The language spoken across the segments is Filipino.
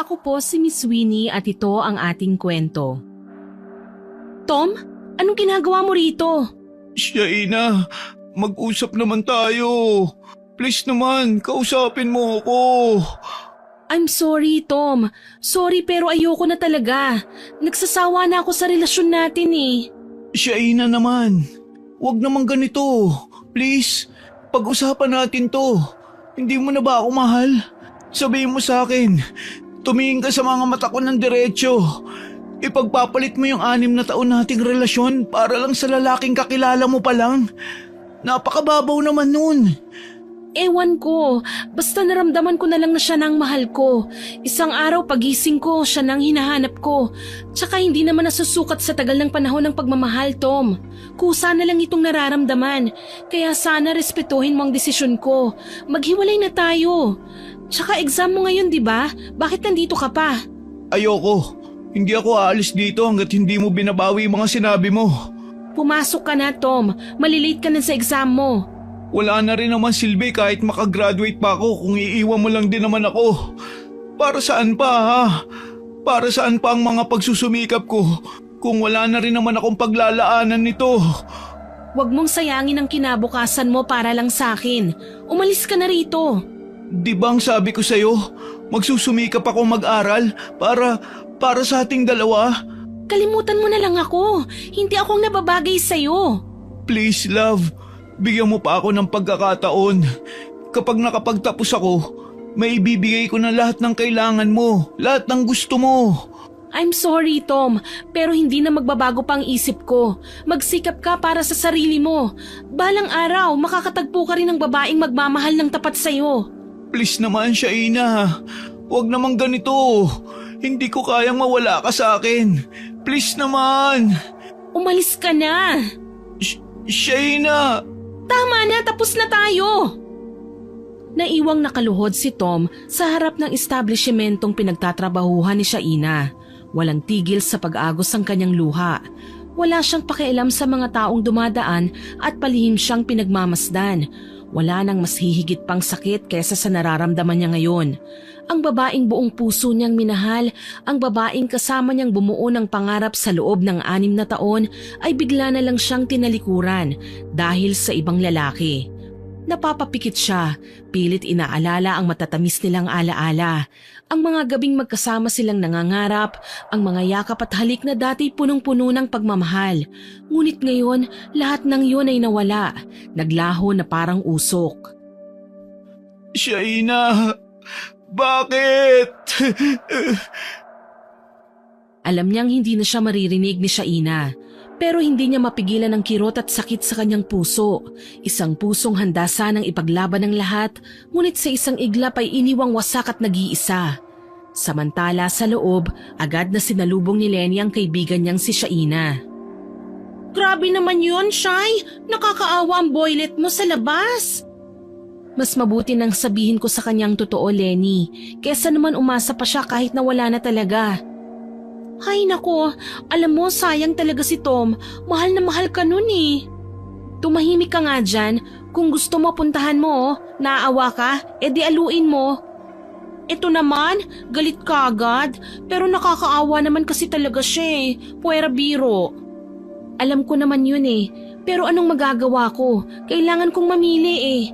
Ako po si Miss Winnie at ito ang ating kwento. Tom, anong ginagawa mo rito? Shaina, mag-usap naman tayo. Please naman, kausapin mo ako. I'm sorry, Tom. Sorry pero ayoko na talaga. Nagsasawa na ako sa relasyon natin eh. Shaina naman, wag naman ganito. Please, pag-usapan natin to. Hindi mo na ba ako mahal? Sabihin mo sa akin, tumingin ka sa mga mata ko ng diretsyo. Ipagpapalit mo yung 6 na taon nating relasyon para lang sa lalaking kakilala mo pa lang. Napakababaw naman nun. Ewan ko, basta naramdaman ko na lang na siya nang mahal ko. Isang araw pagising ko, siya nang hinahanap ko. Tsaka hindi naman nasusukat sa tagal ng panahon ng pagmamahal, Tom. Kusa na lang itong nararamdaman. Kaya sana respetuhin mo ang desisyon ko. Maghiwalay na tayo. Tsaka exam mo ngayon, di ba? Bakit nandito ka pa? Ayoko. Hindi ako aalis dito hanggat hindi mo binabawi yung mga sinabi mo. Pumasok ka na, Tom. Malilate ka na sa exam mo. Wala na rin naman silbi kahit makagraduate pa ako kung iiwan mo lang din naman ako. Para saan pa ha? Para saan pa ang mga pagsusumikap ko kung wala na rin naman akong paglalaanan nito? Huwag mong sayangin ang kinabukasan mo para lang sa akin. Umalis ka na rito. Di bang sabi ko sa'yo, magsusumikap ako mag-aral para sa ating dalawa? Kalimutan mo na lang ako. Hindi akong nababagay sa'yo. Please love, bigyan mo pa ako ng pagkakataon. Kapag nakapagtapos ako, may ibibigay ko na lahat ng kailangan mo, lahat ng gusto mo. I'm sorry, Tom, pero hindi na magbabago pa ang isip ko. Magsikap ka para sa sarili mo. Balang araw, makakatagpo ka rin ng babaeng magmamahal ng tapat sa'yo. Please naman, Shaina. Huwag naman ganito. Hindi ko kayang mawala ka sa akin. Please naman. Umalis ka na. Shaina. Tama na, tapos na tayo. Naiwang nakaluhod si Tom sa harap ng establishmentong pinagtatrabahuhan ni Shaina. Walang tigil sa pag-agos ang kanyang luha. Wala siyang pakialam sa mga taong dumadaan at palihim siyang pinagmamasdan. Wala nang mas hihigit pang sakit kaysa sa nararamdaman niya ngayon. Ang babaeng buong puso niyang minahal, ang babaeng kasama niyang bumuo ng pangarap sa loob ng 6 na taon ay bigla na lang siyang tinalikuran dahil sa ibang lalaki. Napapapikit siya, pilit inaalala ang matatamis nilang alaala. Ang mga gabing magkasama silang nangangarap, ang mga yakap at halik na dati punong-puno ng pagmamahal. Ngunit ngayon, lahat ng yun ay nawala. Naglaho na parang usok. Shaina, bakit? Alam niyang hindi na siya maririnig ni Shaina. Pero hindi niya mapigilan ang kirot at sakit sa kanyang puso. Isang pusong handa sanang ipaglaban ng lahat, ngunit sa isang iglap ay iniwang wasak at nag-iisa. Samantala sa loob, agad na sinalubong ni Lenny ang kaibigan niyang si Shaina. Grabe naman yun, Shay! Nakakaawa ang boylet mo sa labas! Mas mabuti nang sabihin ko sa kanyang totoo, Lenny, kesa naman umasa pa siya kahit nawala na talaga. Hay nako, alam mo sayang talaga si Tom, mahal na mahal ka nun eh. Tumahimik ka nga dyan, kung gusto mo puntahan mo, naaawa ka, edi aluin mo. Ito naman, galit ka agad, pero nakakaawa naman kasi talaga siya eh, puwera biro. Alam ko naman yun eh, pero anong magagawa ko, kailangan kong mamili eh.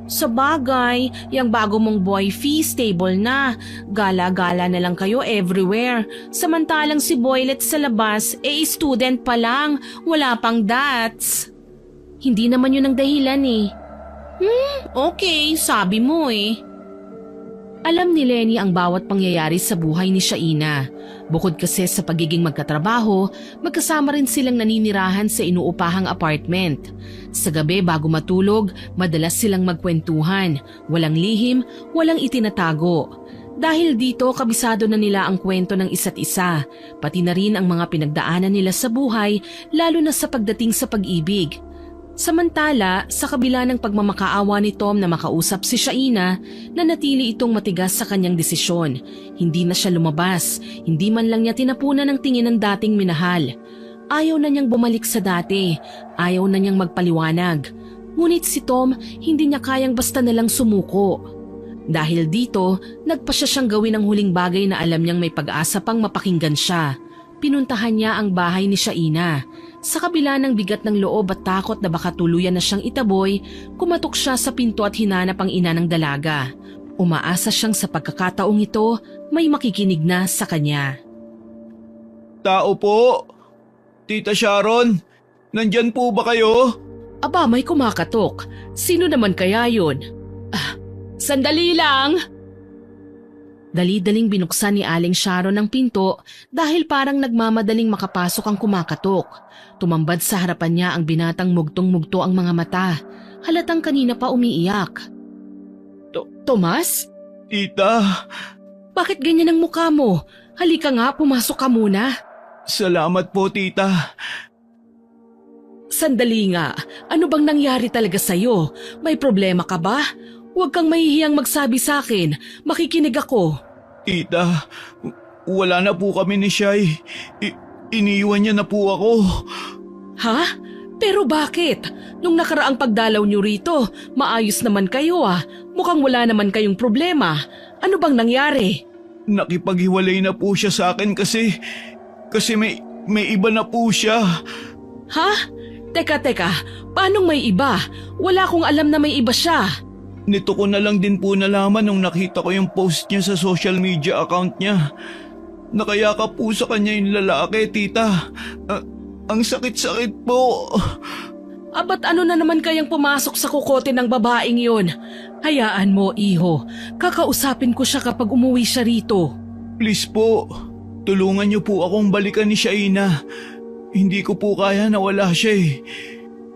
Sa bagay, yung bago mong boy fee stable na. Gala-gala na lang kayo everywhere. Samantalang si Boylet sa labas, student pa lang. Wala pang dats. Hindi naman yun ang dahilan eh. Okay, sabi mo eh. Alam ni Lenny ang bawat pangyayari sa buhay ni Shaina. Bukod kasi sa pagiging magkatrabaho, magkasama rin silang naninirahan sa inuupahang apartment. Sa gabi bago matulog, madalas silang magkwentuhan. Walang lihim, walang itinatago. Dahil dito, kabisado na nila ang kwento ng isa't isa, pati na rin ang mga pinagdaanan nila sa buhay, lalo na sa pagdating sa pag-ibig. Samantala, sa kabila ng pagmamakaawa ni Tom na makausap si Shaina, nanatili itong matigas sa kanyang desisyon. Hindi na siya lumabas, hindi man lang niya tinapunan ng tingin ng dating minahal. Ayaw na niyang bumalik sa dati, ayaw na niyang magpaliwanag. Ngunit si Tom, hindi niya kayang basta nalang sumuko. Dahil dito, nagpasya siyang gawin ang huling bagay na alam niyang may pag-asa pang mapakinggan siya. Pinuntahan niya ang bahay ni Shaina. Sa kabila ng bigat ng loob at takot na baka tuluyan na siyang itaboy, kumatok siya sa pinto at hinanap ang ina ng dalaga. Umaasa siyang sa pagkakataong ito, may makikinig na sa kanya. Tao po! Tita Sharon, nandyan po ba kayo? Aba, may kumakatok. Sino naman kaya yun? Sandali lang! Dali-daling binuksan ni Aling Sharon ang pinto dahil parang nagmamadaling makapasok ang kumakatok. Tumambad sa harapan niya ang binatang mugtong-mugto ang mga mata. Halatang kanina pa umiiyak. Tomas? Tita, Bakit ganyan ang mukha mo? Halika nga, pumasok ka muna. salamat po tita. Sandali nga, ano bang nangyari talaga sa'yo? May problema ka ba? Huwag kang mahihiyang magsabi sa akin. Makikinig ako. Tita, wala na po kami ni Shai. Iniiwan niya na po ako. Ha? Pero bakit? Nung nakaraang pagdalaw niyo rito, maayos naman kayo ah. Mukhang wala naman kayong problema. Ano bang nangyari? Nakipaghiwalay na po siya sa akin kasi may iba na po siya. Ha? Teka, paanong may iba? Wala akong alam na may iba siya. Nito ko na lang din po nalaman nung nakita ko yung post niya sa social media account niya. Nakayakap po sa kanya yung lalaki, tita. Ang sakit-sakit po. Ba't ano na naman kayang pumasok sa kukote ng babaeng yun? Hayaan mo, iho. Kakausapin ko siya kapag umuwi siya rito. Please po, tulungan niyo po akong balikan ni Shaina. Hindi ko po kaya na wala siya eh.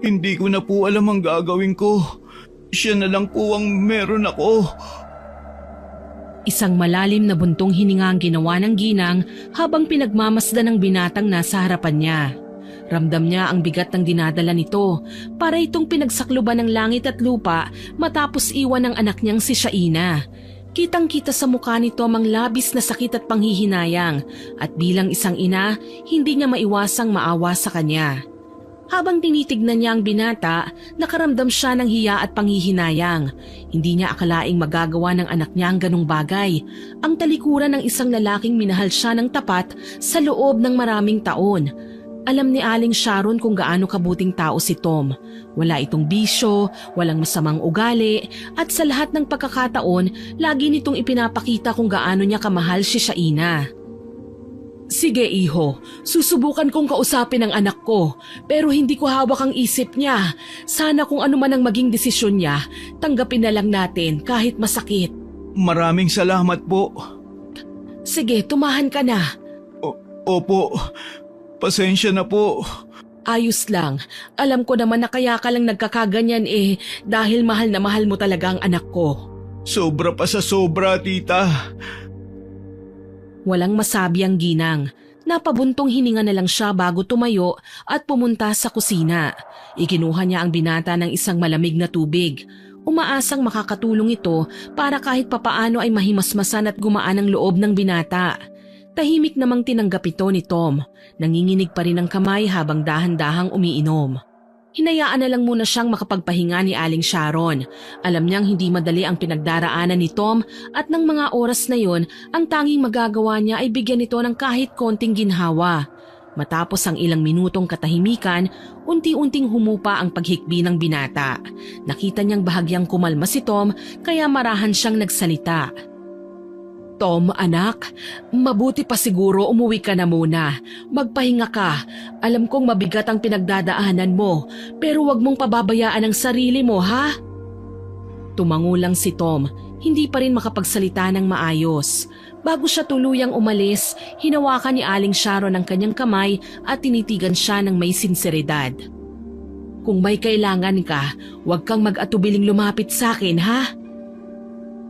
Hindi ko na po alam ang gagawin ko. Siya na lang po ang meron ako. Isang malalim na buntong hininga ang ginawa ng ginang habang pinagmamasdan ng binatang nasa harapan niya. Ramdam niya ang bigat ng dinadala nito para itong pinagsakluban ng langit at lupa matapos iwan ng anak niyang si Shaina. Kitang-kita sa mukha nito ang labis na sakit at panghihinayang at bilang isang ina, hindi niya maiwasang maawa sa kanya. Habang tinitignan niya ang binata, nakaramdam siya ng hiya at panghihinayang. Hindi niya akalaing magagawa ng anak niya ang ganong bagay. Ang talikuran ng isang lalaking minahal siya ng tapat sa loob ng maraming taon. Alam ni Aling Sharon kung gaano kabuting tao si Tom. Wala itong bisyo, walang masamang ugali, at sa lahat ng pagkakataon, lagi nitong ipinapakita kung gaano niya kamahal si Shaina. Sige iho, susubukan kong kausapin ang anak ko, pero hindi ko hawak ang isip niya. Sana kung ano man ang maging desisyon niya, tanggapin na lang natin kahit masakit. Maraming salamat po. Sige, tumahan ka na. Opo. Pasensya na po. Ayos lang. Alam ko naman na kaya ka lang nagkakaganyan dahil mahal na mahal mo talaga ang anak ko. Sobra pa sa sobra, tita. Walang masabi ang ginang. Napabuntong hininga na lang siya bago tumayo at pumunta sa kusina. Ikinuha niya ang binata ng isang malamig na tubig. Umaasang makakatulong ito para kahit papaano ay mahimasmasan at gumaan ang loob ng binata. Tahimik namang tinanggap ito ni Tom. Nanginginig pa rin ang kamay habang dahan-dahang umiinom. Hinayaan na lang muna siyang makapagpahinga ni Aling Sharon. Alam niyang hindi madali ang pinagdaraanan ni Tom at ng mga oras na yon, ang tanging magagawa niya ay bigyan ito ng kahit konting ginhawa. Matapos ang ilang minutong katahimikan, unti-unting humupa ang paghikbi ng binata. Nakita niyang bahagyang kumalma si Tom kaya marahan siyang nagsalita. Tom, anak, mabuti pa siguro umuwi ka na muna. Magpahinga ka. Alam kong mabigat ang pinagdadaanan mo, pero wag mong pababayaan ang sarili mo, ha? Tumango lang si Tom, hindi pa rin makapagsalita ng maayos. Bago siya tuluyang umalis, hinawakan ni Aling Sharon ang kanyang kamay at tinitigan siya ng may sinseridad. Kung may kailangan ka, wag kang mag-atubiling lumapit sa akin, ha?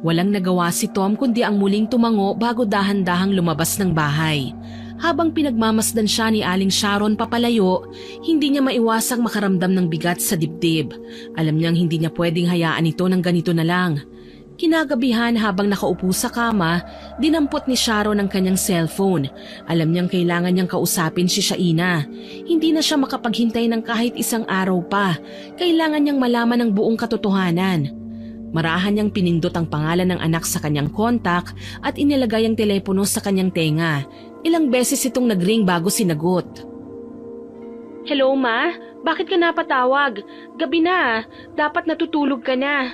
Walang nagawa si Tom kundi ang muling tumango bago dahan-dahang lumabas ng bahay. Habang pinagmamasdan siya ni Aling Sharon papalayo, hindi niya maiwasang makaramdam ng bigat sa dibdib. Alam niyang hindi niya pwedeng hayaan ito ng ganito na lang. Kinagabihan habang nakaupo sa kama, dinampot ni Sharon ang kanyang cellphone. Alam niyang kailangan niyang kausapin si Shaina. Hindi na siya makapaghintay ng kahit isang araw pa. Kailangan niyang malaman ang buong katotohanan. Marahan niyang pinindot ang pangalan ng anak sa kanyang kontak at inilagay ang telepono sa kanyang tenga. Ilang beses itong nagring bago sinagot. Hello, Ma? Bakit ka napatawag? Gabi na. Dapat natutulog ka na.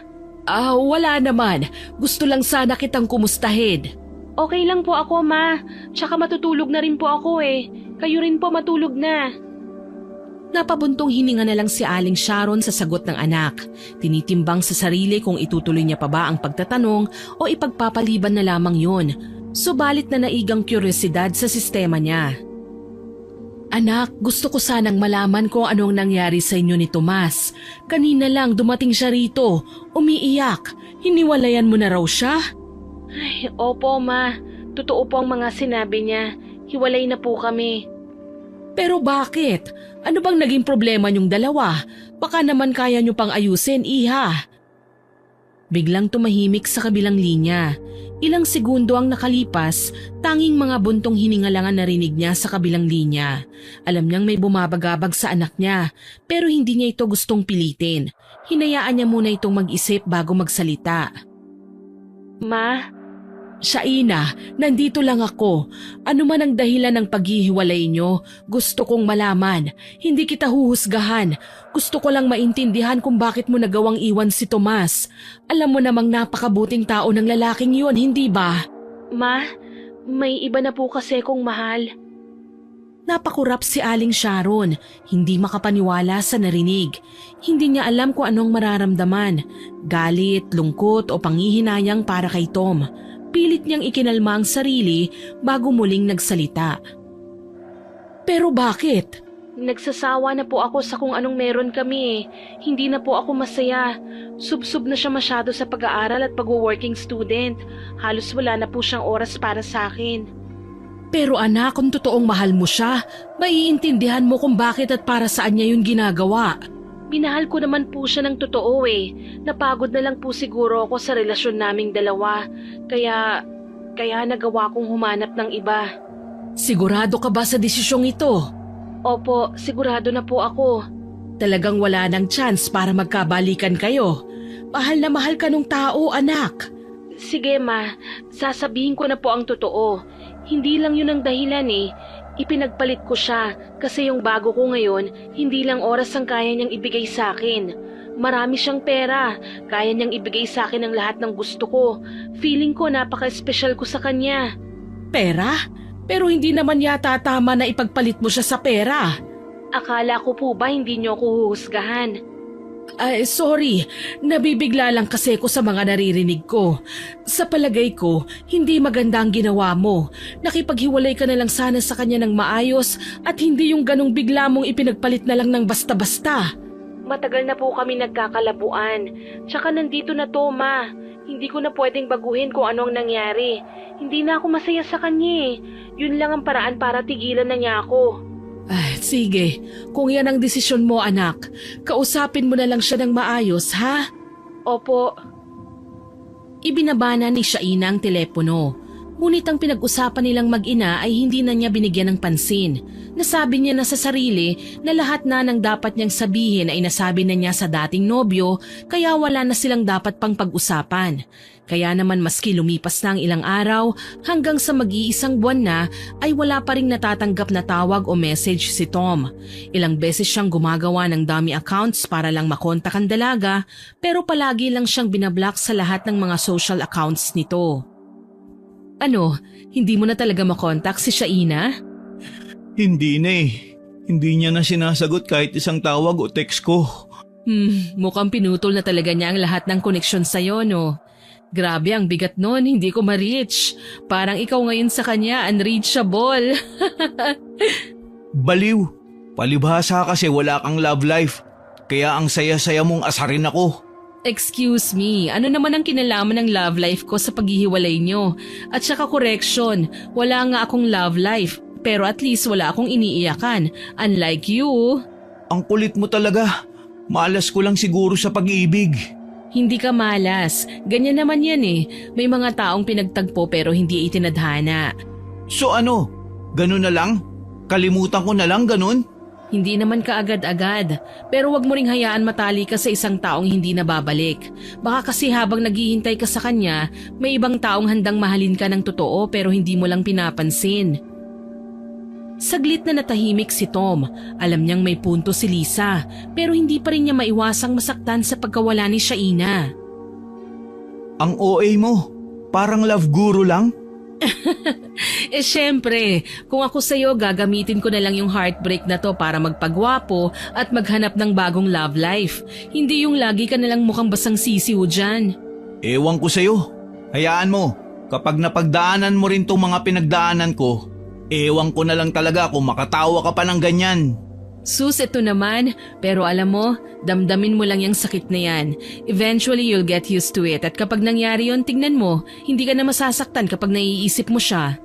Wala naman. Gusto lang sana kitang kumustahin. Okay lang po ako, Ma. Tsaka matutulog na rin po ako eh. Kayo rin po matulog na. Napabuntong hininga na lang si Aling Sharon sa sagot ng anak. Tinitimbang sa sarili kung itutuloy niya pa ba ang pagtatanong o ipagpapaliban na lamang yun. Subalit na naigang kuryosidad sa sistema niya. Anak, gusto ko sanang malaman kung anong nangyari sa inyo ni Tomas. Kanina lang dumating siya rito, umiiyak. Hiniwalayan mo na raw siya? Ay, opo, Ma. Totoo po ang mga sinabi niya. Hiwalay na po kami. Pero bakit? Ano bang naging problema niyong dalawa? Baka naman kaya niyo pang ayusin, iha. Biglang tumahimik sa kabilang linya. Ilang segundo ang nakalipas, tanging mga buntong hininga lang ang narinig niya sa kabilang linya. Alam niyang may bumabagabag sa anak niya, pero hindi niya ito gustong pilitin. Hinayaan niya muna itong mag-isip bago magsalita. Ma? Shaina, nandito lang ako. Ano man ang dahilan ng paghihiwalay nyo, gusto kong malaman. Hindi kita huhusgahan. Gusto ko lang maintindihan kung bakit mo nagawang iwan si Tomas. Alam mo namang napakabuting tao ng lalaking yun, hindi ba? Ma, may iba na po kasi kong mahal. Napakurap si Aling Sharon, hindi makapaniwala sa narinig. Hindi niya alam kung anong mararamdaman. Galit, lungkot o panghihinayang para kay Tom. Pilit niyang ikinalma ang sarili bago muling nagsalita. Pero bakit? Nagsasawa na po ako sa kung anong meron kami. Hindi na po ako masaya. Subsob na siya masyado sa pag-aaral at pag-working student. Halos wala na po siyang oras para sa akin. Pero anak, kung totoong mahal mo siya, maiintindihan mo kung bakit at para saan niya yun ginagawa. Minahal ko naman po siya ng totoo eh. Napagod na lang po siguro ako sa relasyon naming dalawa. Kaya nagawa kong humanap ng iba. Sigurado ka ba sa desisyong ito? Opo, sigurado na po ako. Talagang wala nang chance para magkabalikan kayo. Mahal na mahal ka nung tao, anak. Sige ma, sasabihin ko na po ang totoo. Hindi lang yun ang dahilan eh. Ipinagpalit ko siya kasi yung bago ko ngayon, hindi lang oras ang kaya niyang ibigay sa akin. Marami siyang pera, kaya niyang ibigay sa akin ang lahat ng gusto ko. Feeling ko napaka-espesyal ko sa kanya. Pera? Pero hindi naman yata tama na ipagpalit mo siya sa pera. Akala ko po ba hindi niyo ako huhusgahan? Sorry. Nabibigla lang kasi ko sa mga naririnig ko. Sa palagay ko, hindi maganda ang ginawa mo. Nakipaghiwalay ka na lang sana sa kanya ng maayos at hindi yung ganong bigla mong ipinagpalit na lang ng basta-basta. Matagal na po kami nagkakalabuan. Tsaka nandito na to, Ma. Hindi ko na pwedeng baguhin kung ano ang nangyari. Hindi na ako masaya sa kanya eh. Yun lang ang paraan para tigilan na niya ako. Sige, kung yan ang desisyon mo anak, kausapin mo na lang siya ng maayos, ha? Opo. Ibinabana ni Shaina ang telepono. Ngunit ang pinag-usapan nilang mag-ina ay hindi na niya binigyan ng pansin. Nasabi niya na sa sarili na lahat na ng dapat niyang sabihin ay nasabi na niya sa dating nobyo kaya wala na silang dapat pang pag-usapan. Kaya naman maski lumipas na ang ilang araw hanggang sa mag-iisang buwan na ay wala pa ring natatanggap na tawag o message si Tom. Ilang beses siyang gumagawa ng dummy accounts para lang makontak ang dalaga pero palagi lang siyang binablock sa lahat ng mga social accounts nito. Ano, hindi mo na talaga makontak si Shaina? Hindi na eh. Hindi niya na sinasagot kahit isang tawag o text ko. Mukhang pinutol na talaga niya ang lahat ng koneksyon sa'yo, no? Grabe ang bigat nun, hindi ko ma-reach. Parang ikaw ngayon sa kanya, unreachable. Baliw. Palibhasa kasi wala kang love life. Kaya ang saya-saya mong asarin ako. Excuse me, ano naman ang kinalaman ng love life ko sa paghihiwalay nyo? At saka correction, wala nga akong love life, pero at least wala akong iniiyakan, unlike you. Ang kulit mo talaga. Malas ko lang siguro sa pag-ibig. Hindi ka malas, ganyan naman yan eh. May mga taong pinagtagpo pero hindi itinadhana. So ano? Ganun na lang? Kalimutan ko na lang ganun? Hindi naman kaagad-agad, pero wag mo ring hayaan matali ka sa isang taong hindi na babalik. Baka kasi habang naghihintay ka sa kanya, may ibang taong handang mahalin ka ng totoo pero hindi mo lang pinapansin. Saglit na natahimik si Tom. Alam niyang may punto si Lisa, pero hindi pa rin niya maiwasang masaktan sa pagkawala ni Shaina. Ang OA mo, parang love guru lang. Syempre, kung ako sa'yo gagamitin ko na lang yung heartbreak na to para magpagwapo at maghanap ng bagong love life. Hindi yung lagi ka na lang mukhang basang sisiw dyan. Ewan ko sa'yo. Hayaan mo, kapag napagdaanan mo rin tong mga pinagdaanan ko, ewan ko na lang talaga kung makatawa ka pa ng ganyan. Sus, ito naman. Pero alam mo, damdamin mo lang yung sakit na yan. Eventually, you'll get used to it. At kapag nangyari yun, tingnan mo, hindi ka na masasaktan kapag naiisip mo siya.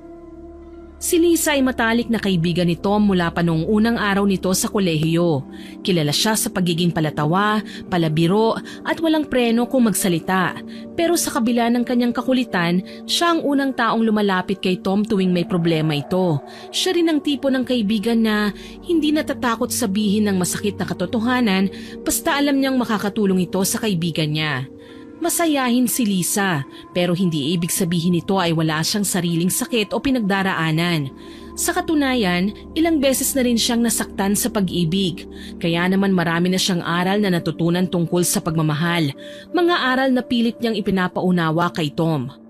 Si Lisa ay matalik na kaibigan ni Tom mula pa noong unang araw nito sa kolehiyo. Kilala siya sa pagiging palatawa, palabiro at walang preno kung magsalita. Pero sa kabila ng kanyang kakulitan, siya ang unang taong lumalapit kay Tom tuwing may problema ito. Siya rin ang tipo ng kaibigan na hindi natatakot sabihin ng masakit na katotohanan basta alam niyang makakatulong ito sa kaibigan niya. Masayahin si Lisa, pero hindi ibig sabihin nito ay wala siyang sariling sakit o pinagdaraanan. Sa katunayan, ilang beses na rin siyang nasaktan sa pag-ibig. Kaya naman marami na siyang aral na natutunan tungkol sa pagmamahal. Mga aral na pilit niyang ipinapaunawa kay Tom.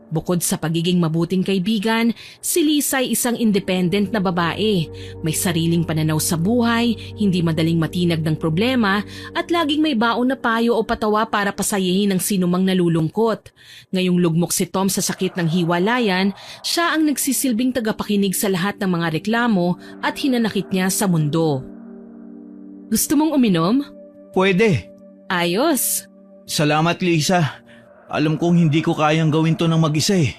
Bukod sa pagiging mabuting kaibigan, si Lisa ay isang independent na babae. May sariling pananaw sa buhay, hindi madaling matinag ng problema, at laging may baon na payo o patawa para pasayahin ang sinumang nalulungkot. Ngayong lugmok si Tom sa sakit ng hiwalayan, siya ang nagsisilbing tagapakinig sa lahat ng mga reklamo at hinanakit niya sa mundo. Gusto mong uminom? Pwede. Ayos! Salamat, Lisa. Alam kong hindi ko kayang gawin to ng mag-isa eh.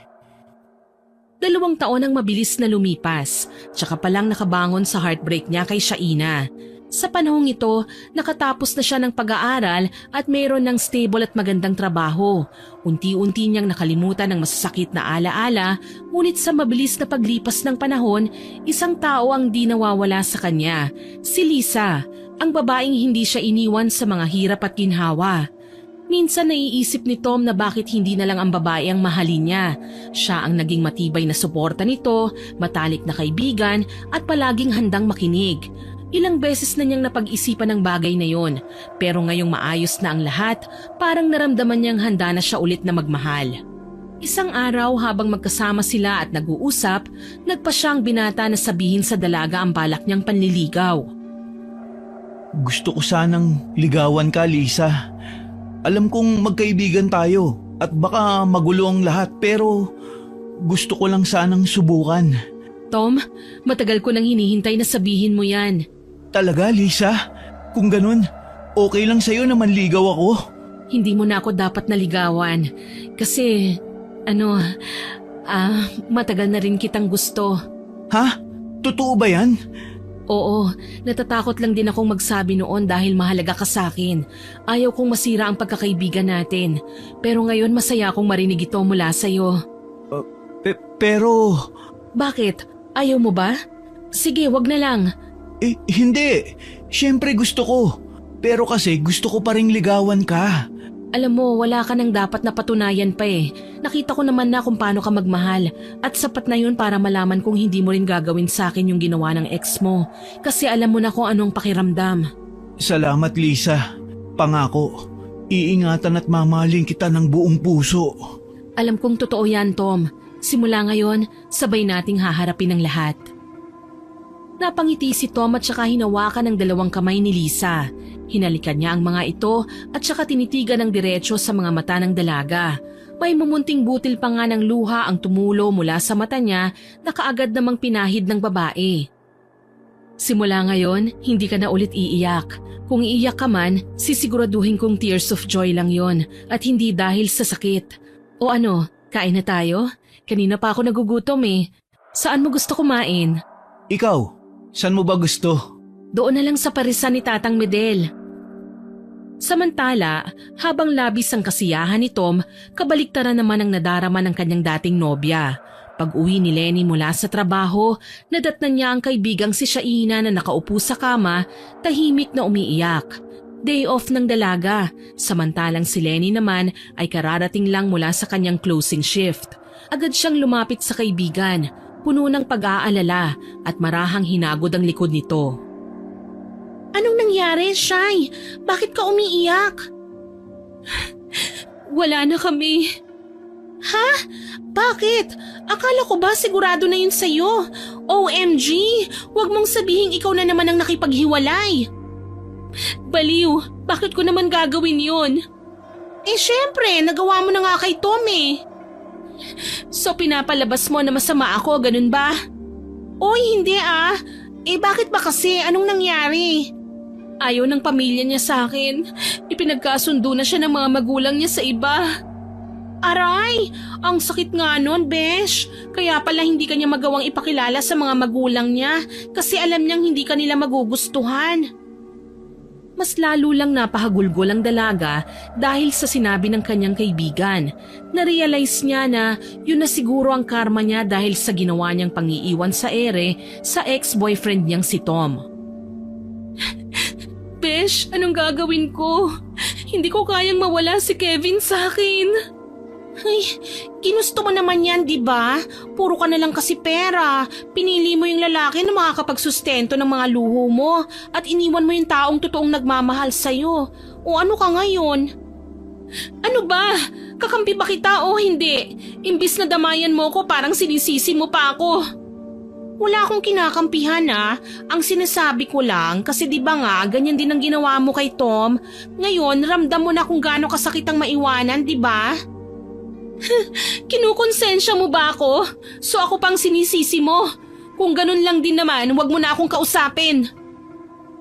2 taon ang mabilis na lumipas, tsaka palang nakabangon sa heartbreak niya kay Shaina. Sa panahong ito, nakatapos na siya ng pag-aaral at mayroon ng stable at magandang trabaho. Unti-unti niyang nakalimutan ang masasakit na alaala, ngunit sa mabilis na paglipas ng panahon, isang tao ang di nawawala sa kanya, si Lisa, ang babaeng hindi siya iniwan sa mga hirap at ginhawa. Minsan naiisip ni Tom na bakit hindi na lang ang babae ang mahalin niya. Siya ang naging matibay na suporta nito, matalik na kaibigan at palaging handang makinig. Ilang beses na niyang napag-isipan ang bagay na yon, pero ngayong maayos na ang lahat, parang naramdaman niyang handa na siya ulit na magmahal. Isang araw habang magkasama sila at nag-uusap, nagpa siyang binata na sabihin sa dalaga ang balak niyang panliligaw. Gusto ko sanang ligawan ka, Lisa. Alam kong magkaibigan tayo at baka magulo ang lahat pero gusto ko lang sanang subukan. Tom, matagal ko nang hinihintay na sabihin mo yan. Talaga, Lisa? Kung ganun, okay lang sa'yo na manligaw ako? Hindi mo na ako dapat naligawan. Kasi, matagal na rin kitang gusto. Ha? Totoo ba yan? Oo, natatakot lang din akong magsabi noon dahil mahalaga ka sa akin. Ayaw kong masira ang pagkakaibigan natin. Pero ngayon masaya akong marinig ito mula sa'yo. Pero... Bakit? Ayaw mo ba? Sige, wag na lang. Hindi. Siyempre gusto ko. Pero kasi gusto ko pa ring ligawan ka. Alam mo, wala ka nang dapat na patunayan pa eh. Nakita ko naman na kung paano ka magmahal. At sapat na yun para malaman kung hindi mo rin gagawin sa akin yung ginawa ng ex mo. Kasi alam mo na kung anong pakiramdam. Salamat, Lisa. Pangako, iingatan at mamahalin kita ng buong puso. Alam kong totoo yan, Tom. Simula ngayon, sabay nating haharapin ang lahat. Napangiti si Tom at saka hinawakan ng 2 kamay ni Lisa. Hinalikan niya ang mga ito at saka tinitigan ng diretso sa mga mata ng dalaga. May mumunting butil pa nga ng luha ang tumulo mula sa mata niya na kaagad namang pinahid ng babae. Simula ngayon, hindi ka na ulit iiyak. Kung iiyak ka man, sisiguraduhin kong tears of joy lang yon at hindi dahil sa sakit. O ano, kain na tayo? Kanina pa ako nagugutom eh. Saan mo gusto kumain? Ikaw, saan mo ba gusto? Doon na lang sa parisan ni Tatang Medel. Samantala, habang labis ang kasiyahan ni Tom, kabaliktaran naman ang nadarama ng kanyang dating nobya. Pag-uwi ni Lenny mula sa trabaho, nadatnan niya ang kaibigang si Shaina na nakaupo sa kama, tahimik na umiiyak. Day off ng dalaga, samantalang si Lenny naman ay kararating lang mula sa kanyang closing shift. Agad siyang lumapit sa kaibigan, puno ng pag-aalala at marahang hinagod ang likod nito. Anong nangyari, Shai? Bakit ka umiiyak? Wala na kami. Ha? Bakit? Akala ko ba sigurado na yun sa'yo? OMG! Huwag mong sabihin ikaw na naman ang nakipaghiwalay. Baliw, bakit ko naman gagawin yun? Syempre, nagawa mo na nga kay Tom eh. So pinapalabas mo na masama ako, ganun ba? Oy, hindi ah. Bakit ba kasi? Anong nangyari? Ayaw ng pamilya niya sa akin. Ipinagkasundo na siya ng mga magulang niya sa iba. Aray, ang sakit nga nun, Besh. Kaya pala hindi kanya magawang ipakilala sa mga magulang niya kasi alam niyang hindi kanila magugustuhan. Mas lalo lang napahagulgol ang dalaga dahil sa sinabi ng kanyang kaibigan. Narealize niya na yun na siguro ang karma niya dahil sa ginawa niyang pangiiwan sa ere sa ex-boyfriend niyang si Tom. Besh, anong gagawin ko? Hindi ko kayang mawala si Kevin sa akin. Ay, ginusto mo naman yan, di ba? Puro ka na lang kasi pera. Pinili mo yung lalaki na makakapagsustento ng mga luho mo at iniwan mo yung taong totoong nagmamahal sa'yo. O ano ka ngayon? Ano ba? Kakampi ba kita o hindi? Imbis na damayan mo ko, parang sinisisi mo pa ako. Wala akong kinakampihan ah. Ang sinasabi ko lang kasi di ba nga ganyan din ang ginawa mo kay Tom. Ngayon ramdam mo na kung gaano kasakit ang maiwanan, di ba? Kinukonsensya mo ba ako? So ako pang sinisisi mo? Kung ganun lang din naman, wag mo na akong kausapin.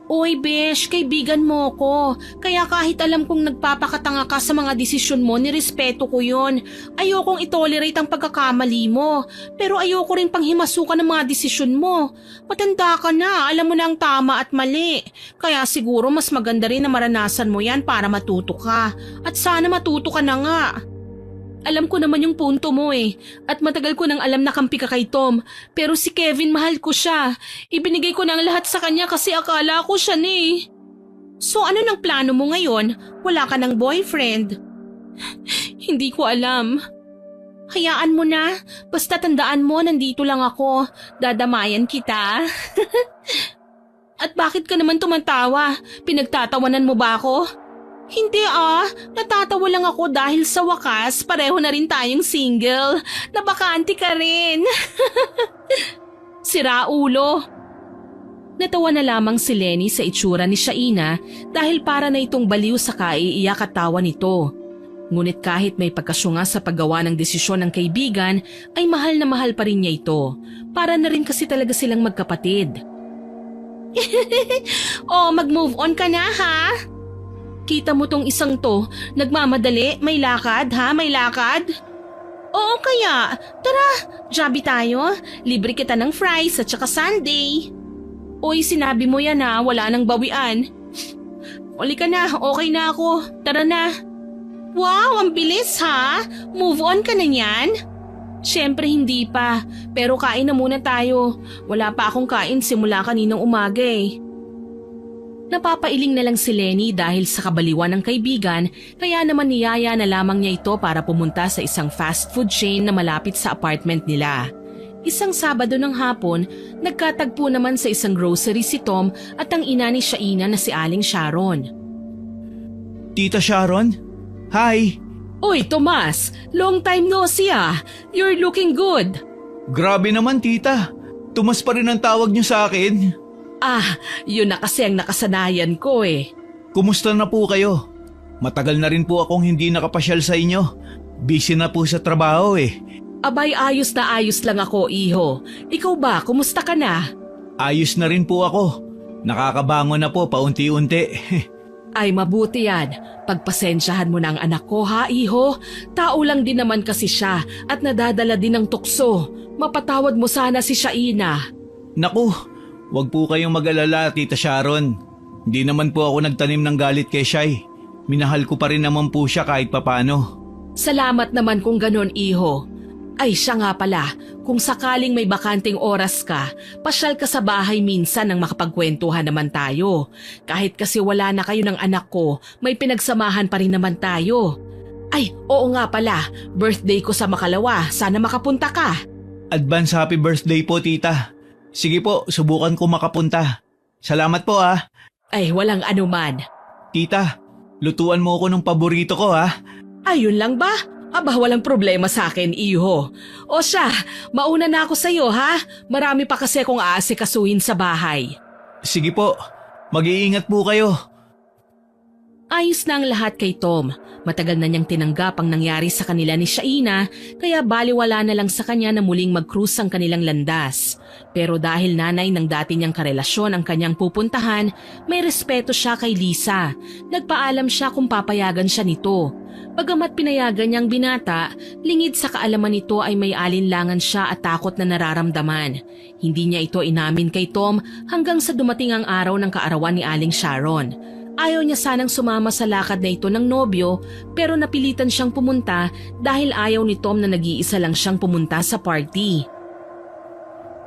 Oy Besh, kaibigan mo ko. Kaya kahit alam kong nagpapakatanga ka sa mga desisyon mo, nirespeto ko yon. Ayokong itolerate ang pagkakamali mo. Pero ayoko rin panghimasukan ng mga desisyon mo. Matanda ka na, alam mo na ang tama at mali. Kaya siguro mas maganda rin na maranasan mo yan para matuto ka. At sana matuto ka na nga. Alam ko naman yung punto mo eh. At matagal ko nang alam na kampi ka kay Tom. Pero si Kevin, mahal ko siya. Ibinigay ko na ang lahat sa kanya kasi akala ko siya ni. So ano nang plano mo ngayon? Wala ka ng boyfriend? Hindi ko alam. Hayaan mo na. Basta tandaan mo, nandito lang ako. Dadamayan kita. At bakit ka naman tumatawa? Pinagtatawanan mo ba ako? Hindi ah, natatawa lang ako dahil sa wakas pareho na rin tayong single. Nabakante ka rin. Sira ulo. Natawa na lamang si Lenny sa itsura ni Shaina dahil para na itong baliw sa kaiiyak at tawa nito. Ngunit kahit may pagkasyunga sa paggawa ng desisyon ng kaibigan ay mahal na mahal pa rin niya ito. Para na rin kasi talaga silang magkapatid. Oh, mag-move on ka na ha? Kita mo tong isang to, nagmamadali, may lakad ha, may lakad? Oo kaya, tara, Jabi tayo, libre kita ng fries at saka sundae. Oy, sinabi mo yan ha, wala nang bawian. Uli ka na, okay na ako, tara na. Wow, ang bilis ha, move on ka na yan? Siyempre hindi pa, pero kain na muna tayo, wala pa akong kain simula kaninang umaga eh. Napapailing na lang si Lenny dahil sa kabaliwan ng kaibigan kaya naman niyaya na lamang niya ito para pumunta sa isang fast food chain na malapit sa apartment nila. Isang Sabado ng hapon, nagkatagpo naman sa isang grocery si Tom at ang ina ni Shaina na si Aling Sharon. Tita Sharon? Hi! Uy Tomas, long time no see ah. You're looking good. Grabe naman tita. Tumas pa rin ang tawag niyo sa akin. Ah, yun na kasi ang nakasanayan ko eh. Kumusta na po kayo? Matagal na rin po akong hindi nakapasyal sa inyo. Busy na po sa trabaho eh. Abay, ayos na ayos lang ako, iho. Ikaw ba, kumusta ka na? Ayos na rin po ako. Nakakabangon na po paunti-unti. Ay mabuti yan. Pagpasensyahan mo na ang anak ko ha, iho. Tao lang din naman kasi siya at nadadala din ng tukso. Mapatawad mo sana si Shaina. Naku! Huwag po kayong mag-alala, Tita Sharon. Hindi naman po ako nagtanim ng galit kay Shai. Minahal ko pa rin naman po siya kahit papano. Salamat naman kung ganon, iho. Ay siya nga pala, kung sakaling may bakanting oras ka, pasyal ka sa bahay minsan nang makapagkwentuhan naman tayo. Kahit kasi wala na kayo ng anak ko, may pinagsamahan pa rin naman tayo. Ay, oo nga pala, birthday ko sa Makalawa, sana makapunta ka. Advance happy birthday po, tita. Sige po, subukan ko makapunta. Salamat po ah. Ay, walang anuman. Tita, lutuan mo ako ng paborito ko ah. Ayun lang ba? Aba, walang problema sa akin, iho. O siya, mauna na ako sa'yo ha? Marami pa kasi akong aasikasuhin sa bahay. Sige po, mag-iingat po kayo. Ayos na ang lahat kay Tom. Matagal na niyang tinanggap ang nangyari sa kanila ni Shaina, kaya baliwala na lang sa kanya na muling mag-cruise ang kanilang landas. Pero dahil nanay ng dati niyang karelasyon ang kanyang pupuntahan, may respeto siya kay Lisa. Nagpaalam siya kung papayagan siya nito. Bagamat pinayagan niyang binata, lingid sa kaalaman nito ay may alinlangan siya at takot na nararamdaman. Hindi niya ito inamin kay Tom hanggang sa dumating ang araw ng kaarawan ni Aling Sharon. Ayaw niya sanang sumama sa lakad na ito ng nobyo pero napilitan siyang pumunta dahil ayaw ni Tom na nag-iisa lang siyang pumunta sa party.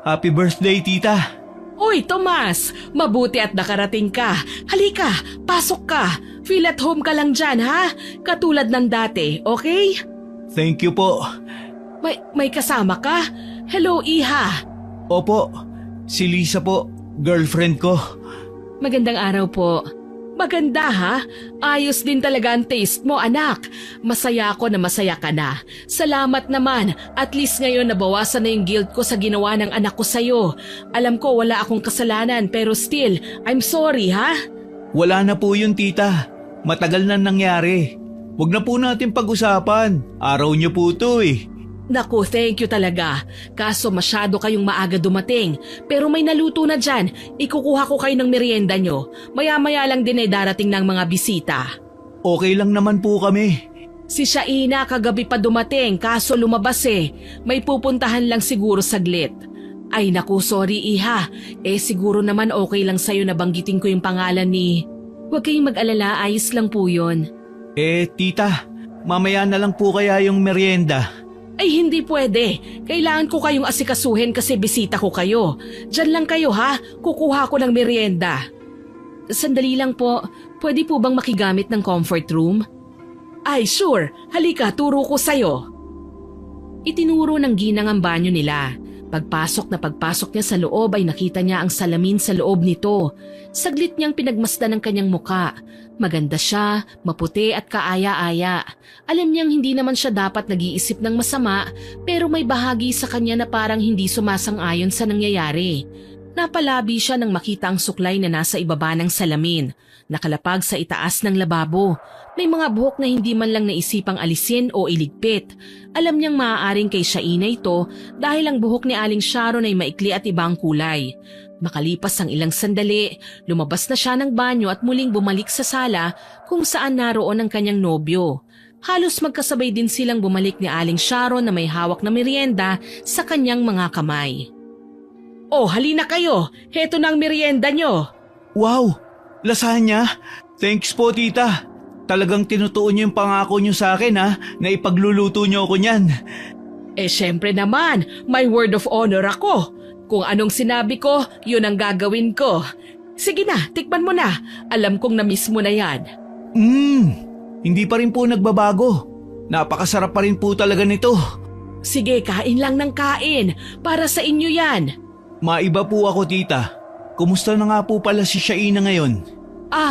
Happy birthday, tita. Uy, Tomas! Mabuti at nakarating ka. Halika, pasok ka. Feel at home ka lang dyan, ha? Katulad ng dati, okay? Thank you po. May kasama ka? Hello, Iha. Opo, si Lisa po, girlfriend ko. Magandang araw po. Maganda ha? Ayos din talaga ang taste mo, anak. Masaya ako na masaya ka na. Salamat naman. At least ngayon nabawasan na yung guilt ko sa ginawa ng anak ko sa'yo. Alam ko wala akong kasalanan pero still, I'm sorry ha? Wala na po yun, tita. Matagal na nangyari. Huwag na po natin pag-usapan. Araw niyo po to eh. Naku, thank you talaga. Kaso masyado kayong maaga dumating. Pero may naluto na dyan. Ikukuha ko kayo ng merienda nyo. Maya-maya lang din darating ng mga bisita. Okay lang naman po kami. Si Shaina kagabi pa dumating kaso lumabas eh. May pupuntahan lang siguro saglit. Ay naku, sorry Iha. Siguro naman okay lang sa'yo na banggitin ko yung pangalan ni... Huwag kayong mag-alala, ayos lang po yun. Tita, mamaya na lang po kaya yung merienda. Ay hindi pwede. Kailangan ko kayong asikasuhin kasi bisita ko kayo. Diyan lang kayo ha, kukuha ko ng merienda. Sandali lang po, pwede po bang makigamit ng comfort room? Ay sure, halika turo ko sa'yo. Itinuro ng ginang ang banyo nila. Pagpasok niya sa loob ay nakita niya ang salamin sa loob nito. Saglit niyang pinagmasdan ang kanyang muka. Maganda siya, maputi at kaaya-aya. Alam niyang hindi naman siya dapat nag-iisip ng masama pero may bahagi sa kanya na parang hindi sumasang-ayon sa nangyayari. Napalabi siya nang makita ang suklay na nasa ibaba ng salamin. Nakalapag sa itaas ng lababo. May mga buhok na hindi man lang naisipang alisin o iligpit. Alam niyang maaaring kay Shaina ito dahil ang buhok ni Aling Sharon ay maikli at ibang kulay. Makalipas ang ilang sandali, lumabas na siya ng banyo at muling bumalik sa sala kung saan naroon ang kanyang nobyo. Halos magkasabay din silang bumalik ni Aling Sharon na may hawak na merienda sa kanyang mga kamay. Oh, halina kayo! Heto na ang merienda nyo! Wow! Lasagna? Thanks po, tita. Talagang tinutuon niyo yung pangako niyo sa akin ha, na ipagluluto niyo ako niyan. Syempre naman, may word of honor ako. Kung anong sinabi ko, yun ang gagawin ko. Sige na, tikman mo na. Alam kong na-miss mo na yan. Hindi pa rin po nagbabago. Napakasarap pa rin po talaga nito. Sige, kain lang ng kain. Para sa inyo yan. Maiba po ako, tita. Kumusta na nga po pala si Shaina ngayon?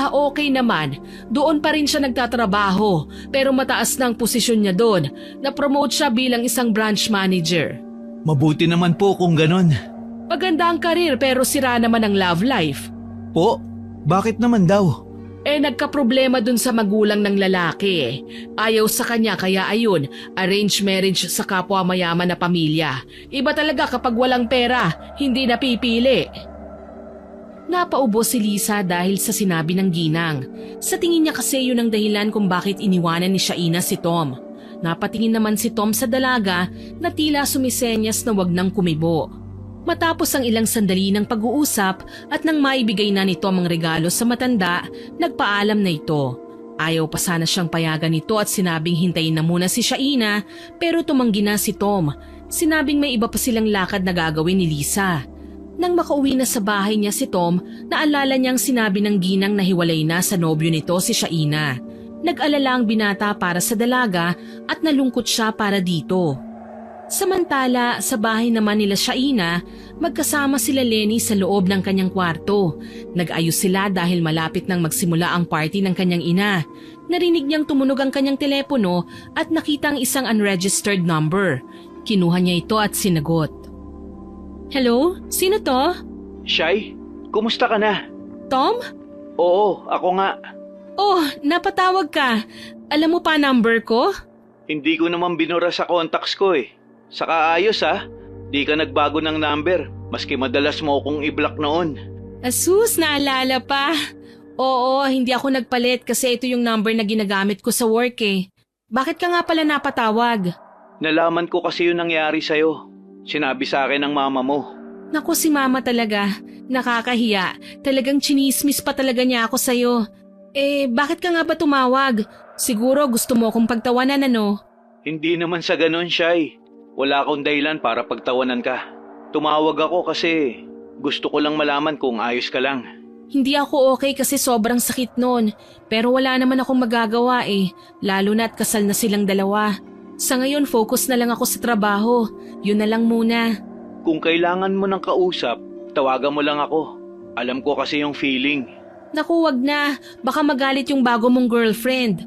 Okay naman. Doon pa rin siya nagtatrabaho. Pero mataas na ang posisyon niya doon. Na-promote siya bilang isang branch manager. Mabuti naman po kung ganon. Maganda ang karir pero sira naman ang love life. Po? Bakit naman daw? Nagkaproblema dun sa magulang ng lalaki eh. Ayaw sa kanya kaya ayun, arranged marriage sa kapwa mayaman na pamilya. Iba talaga kapag walang pera, hindi napipili. Napaubo si Lisa dahil sa sinabi ng ginang. Sa tingin niya kasi yun ang dahilan kung bakit iniwanan ni Shaina si Tom. Napatingin naman si Tom sa dalaga na tila sumisenyas na wag nang kumibo. Matapos ang ilang sandali ng pag-uusap at nang maibigay na ni Tom ang regalo sa matanda, nagpaalam na ito. Ayaw pa sana siyang payagan nito at sinabing hintayin na muna si Shaina pero tumanggi na si Tom. Sinabing may iba pa silang lakad na gagawin ni Lisa. Nang makauwi na sa bahay niya si Tom, naalala niyang sinabi ng ginang na hiwalay na sa nobyo nito si Shaina. Nag-alala ang binata para sa dalaga at nalungkot siya para dito. Samantala, sa bahay naman nila Shaina, magkasama sila Lenny sa loob ng kanyang kwarto. Nag-ayos sila dahil malapit nang magsimula ang party ng kanyang ina. Narinig niyang tumunog ang kanyang telepono at nakita ang isang unregistered number. Kinuha niya ito at sinagot. Hello? Sino to? Shy, kumusta ka na? Tom? Oo, ako nga. Oh, napatawag ka. Alam mo pa number ko? Hindi ko naman binura sa contacts ko eh. Saka ayos di ka nagbago ng number, maski madalas mo akong i-block noon. Asus, naalala pa. Oo, hindi ako nagpalit kasi ito yung number na ginagamit ko sa work eh. Bakit ka nga pala napatawag? Nalaman ko kasi yung nangyari sa'yo. Sinabi sa akin ng mama mo. Naku, si mama talaga. Nakakahiya. Talagang chinismis pa talaga niya ako sa'yo. Bakit ka nga ba tumawag? Siguro gusto mo akong pagtawanan ano? Hindi naman sa ganun, Shy. Wala akong dahilan para pagtawanan ka. Tumawag ako kasi gusto ko lang malaman kung ayos ka lang. Hindi ako okay kasi sobrang sakit nun. Pero wala naman akong magagawa eh. Lalo na't kasal na silang dalawa. Sa ngayon, focus na lang ako sa trabaho. Yun na lang muna. Kung kailangan mo ng kausap, tawagan mo lang ako. Alam ko kasi yung feeling. Naku, wag na. Baka magalit yung bago mong girlfriend.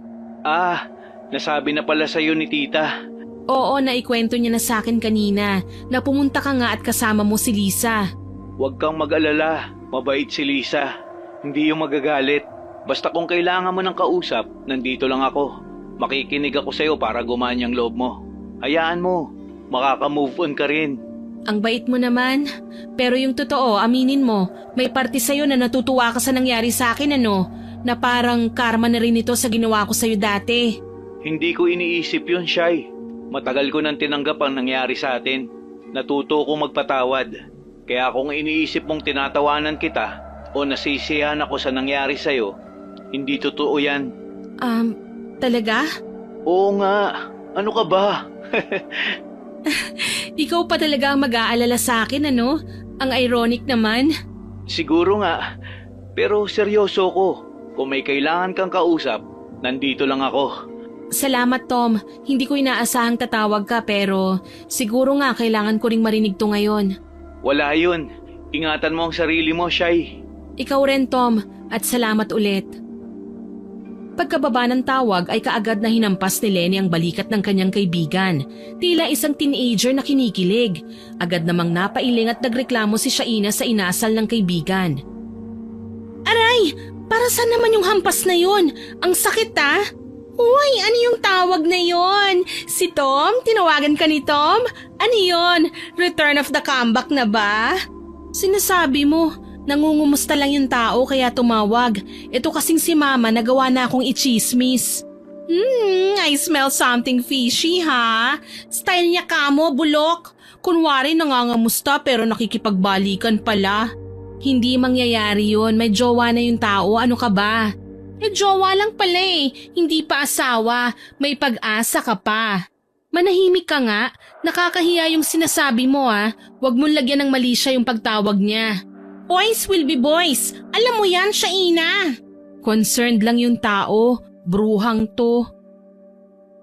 Nasabi na pala sa'yo ni tita. Oo, naikwento niya na sa akin kanina na pumunta ka nga at kasama mo si Lisa. Huwag kang mag-alala. Mabait si Lisa. Hindi yung magagalit. Basta kung kailangan mo ng kausap, nandito lang ako. Makikinig ako sa'yo para gumaan yung loob mo. Hayaan mo. Makaka-move on ka rin. Ang bait mo naman. Pero yung totoo, aminin mo, may parte sa'yo na natutuwa ka sa nangyari sa akin ano? Na parang karma na rin ito sa ginawa ko sa'yo dati. Hindi ko iniisip yun, Shy. Matagal ko nang tinanggap ang nangyari sa atin. Natuto ko magpatawad. Kaya kung iniisip mong tinatawanan kita o nasisiyahan ako sa nangyari sa'yo, hindi totoo yan. Talaga? Oo nga. Ano ka ba? Ikaw pa talaga ang mag-aalala sa akin ano? Ang ironic naman. Siguro nga. Pero seryoso ko. Kung may kailangan kang kausap, nandito lang ako. Salamat Tom, hindi ko inaasahang tatawag ka pero siguro nga kailangan ko ring marinig to ngayon. Wala yun. Ingatan mo ang sarili mo, Shy. Ikaw rin Tom at salamat ulit. Pagkababa ng tawag ay kaagad na hinampas ni Lenny ang balikat ng kanyang kaibigan. Tila isang teenager na kinikilig. Agad namang napailing at nagreklamo si Shaina sa inasal ng kaibigan. Aray! Para saan naman yung hampas na yun? Ang sakit Uy, ano yung tawag na yon? Si Tom? Tinawagan ka ni Tom? Ano yon? Return of the comeback na ba? Sinasabi mo, nangungumusta lang yung tao kaya tumawag. Ito kasing si Mama nagawa na akong ichismis. I smell something fishy ha? Style niya kamo, bulok. Kunwari nangangamusta pero nakikipagbalikan pala. Hindi mangyayari yon, may jowa na yung tao, ano ka ba? Jowa lang pala hindi pa asawa, may pag-asa ka pa. Manahimik ka nga, nakakahiya yung sinasabi mo Huwag mong lagyan ng mali siya yung pagtawag niya. Boys will be boys, alam mo yan, Shaina. Concerned lang yung tao, bruhang to.